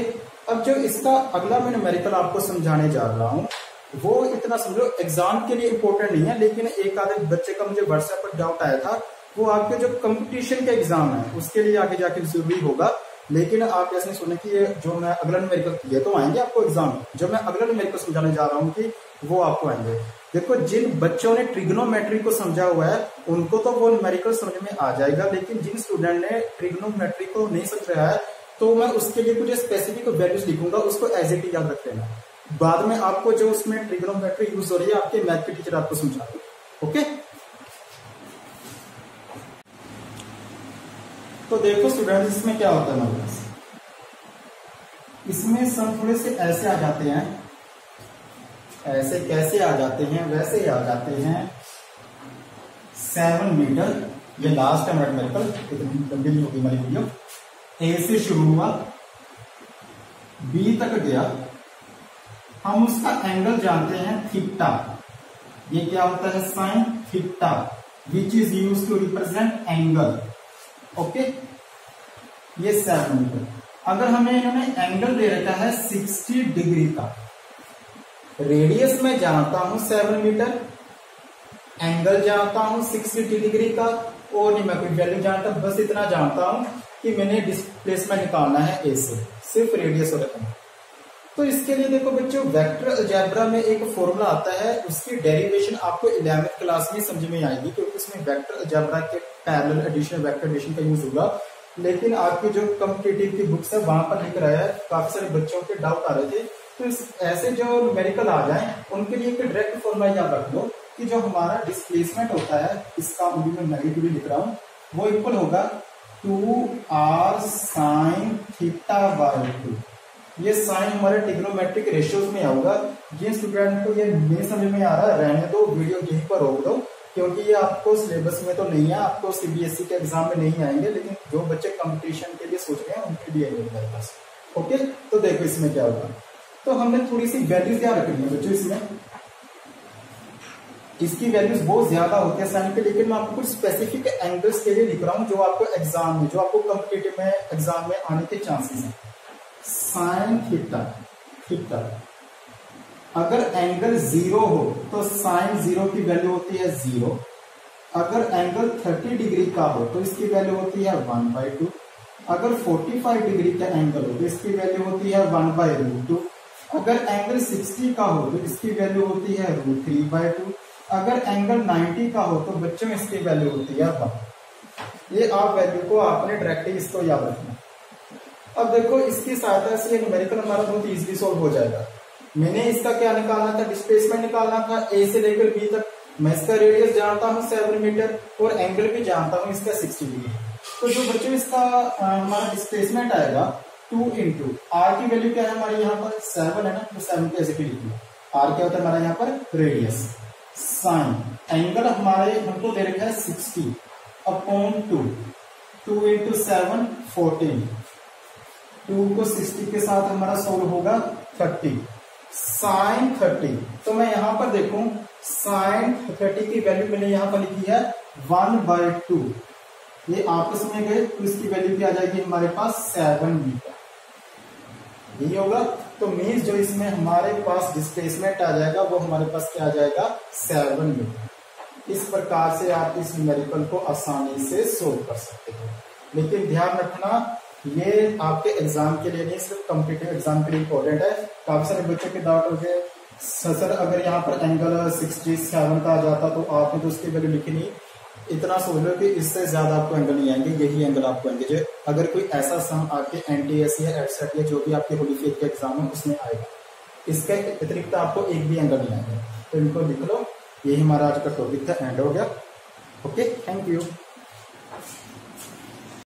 अब जो इसका अगला मैं न्यूमेरिकल आपको समझाने जा रहा हूँ वो इतना समझो एग्जाम के लिए इंपॉर्टेंट नहीं है, लेकिन एक आधे बच्चे का मुझे व्हाट्सएप पर डाउट आया था, वो आपके जो कंपटीशन के एग्जाम है उसके लिए आगे जाके जरूरी होगा। लेकिन आप ऐसे नहीं सुने कि ये जो मैं अगला न्यूमेरिकल, ये तो आएंगे आपको एग्जाम, जो मैं अगला न्यूमेरिकल समझाने जा रहा हूँ कि वो आपको आएंगे। देखो जिन बच्चों ने ट्रिग्नोमेट्री को समझा हुआ है उनको तो वो न्यूमेरिकल समझ में आ जाएगा, लेकिन जिन स्टूडेंट ने ट्रिग्नोमेट्री को नहीं समझ रहा है तो मैं उसके लिए कुछ स्पेसिफिक वैल्यूज लिखूंगा, उसको एज इट याद रख लेना। बाद में आपको जो उसमें ट्रिग्नोमेट्री यूज हो रही है आपके मैथ के टीचर आपको समझा देंगे। ओके, तो देखो स्टूडेंट इसमें क्या होता है हमारे पास, इसमें सब थोड़े से ऐसे आ जाते हैं, ऐसे कैसे आ जाते हैं वैसे ही आ जाते हैं 7 मीटर। ये लास्ट है न्यूमेरिकल, इतनी लंबी नहीं होगी हमारी वीडियो। ए से शुरू हुआ, बी तक गया, हम उसका एंगल जानते हैं थीटा। ये क्या होता है sine theta, which is use to represent angle. Okay, ये 7 मीटर। अगर हमें इन्होंने एंगल दे रखा है 60 डिग्री का, रेडियस में जानता हूं 7 मीटर, एंगल जानता हूं 60 डिग्री का, और नहीं मैं कोई वैल्यू जानता, बस इतना जानता हूं कि मैंने डिस्प्लेसमेंट निकालना है ए से, सिर्फ रेडियस और एंगल। तो इसके लिए देखो बच्चों वेक्टर अलजेब्रा में एक फॉर्मूला आता है, उसकी डेरिवेशन आपको 11th क्लास में समझ में आएगी, क्योंकि उसमें वेक्टर अलजेब्रा के पैरेलल एडिशन वेक्टर एडिशन का यूज होगा। लेकिन आपकी जो कॉम्पिटिटिव की बुक्स है वहां पर लिख रहा है, काफी सारे बच्चों के डाउट आ रहे थे, तो ऐसे जो न्यूमेरिकल आ जाए उनके लिए एक डायरेक्ट फॉर्मूला याद रख लो, कि जो हमारा डिस्प्लेसमेंट होता है, इसका भी मैं नेगेटिवली लिख रहा हूं, वो इक्वल होगा 2r sin θ/2। ये साइन हमारे ट्रिग्नोमेट्रिक रेशियोज में आऊगा। ये स्टूडेंट को ये नहीं समझ में आ रहा है, रहने दो, वीडियो यहीं पर रोक दो, क्योंकि ये आपको सिलेबस में तो नहीं है, आपको सीबीएसई के एग्जाम में नहीं आएंगे, लेकिन जो बच्चे कंपटीशन के लिए सोच रहे हैं उनके लिए आएंगे मेरे पास। ओके, तो देखो इसमें क्या होगा। तो हमने थोड़ी सी वैल्यूज क्या रखनी है बच्चों, इसमें इसकी वैल्यूज बहुत ज्यादा होती है साइन के, लेकिन मैं आपको कुछ स्पेसिफिक एंगल्स के लिए लिख रहा हूं जो आपको एग्जाम में, जो आपको कॉम्पिटिटिव में एग्जाम में आने के चांसेस हैं। साइन थीटा अगर एंगल 0 हो तो साइन 0 की वैल्यू होती है 0। अगर एंगल 30 डिग्री का हो तो इसकी वैल्यू होती है 1/2। अगर 45 डिग्री का एंगल हो तो इसकी वैल्यू होती है 1/√2। अगर एंगल 60 का हो तो इसकी वैल्यू होती है √3/2। अगर एंगल 90 का हो तो बच्चों में इसकी वैल्यू होती है 1। ये आप वैल्यू को आपने डायरेक्टली इसको याद रखना। अब देखो इसकी सहायता से न्यूमेरिकल हमारा बहुत इजीली सॉल्व हो जाएगा। मैंने इसका क्या निकालना था, डिस्प्लेसमेंट निकालना था ए से लेकर बी तक। मैं इसका रेडियस जानता हूँ 7 मीटर और एंगल भी जानता हूँ इसका 60 डिग्री। तो जो बच्चों इसका हमारा डिस्प्लेसमेंट आएगा 2 इंटू आर की वैल्यू क्या है हमारे यहाँ पर 7 है ना, तो 7 को ऐसे लिख लो। आर क्या होता है हमारा यहाँ पर रेडियस। साइन एंगल हमारे हमको दे रखा है 60/2। 2 इंटू 7 14। 2 को 60 के साथ हमारा सोल्व होगा 30। साइन 30, तो मैं यहां पर देखूं साइन 30 की वैल्यू मैंने यहां पर लिखी है 1/2। ये आपस में गए तो इसकी वैल्यू क्या आ जाएगी हमारे पास 7 मीटर। यही होगा। तो मीन्स जो इसमें हमारे पास डिस्प्लेसमेंट आ जाएगा वो हमारे पास क्या आ जाएगा 7 मीटर। इस प्रकार से आप इस न्यूमेरिकल को आसानी से सोल्व कर सकते हो। लेकिन ध्यान रखना ये आपके एग्जाम के लिए नहीं, सिर्फ कॉम्पिटिटिव एग्जाम के लिए इंपॉर्टेंट है। काफी सारे बच्चों के डाउट हो गए सर अगर यहाँ पर एंगल 67 का आ जाता तो आपने तो उसकी वैल्यू लिखी नहीं। इतना सोच लो कि इससे ज्यादा आपको एंगल नहीं आएंगे, यही एंगल आपको आएंगे। जो अगर कोई ऐसा सम आपके एनटीएस या एडसेट या जो भी आपके होली फेथ के एग्जाम है उसमें आएगा, इसके अतिरिक्त आपको एक भी एंगल नहीं आएगा। तो इनको लिख लो। यही हमारा आज का टॉपिक था, एंड हो गया। Okay, thank you.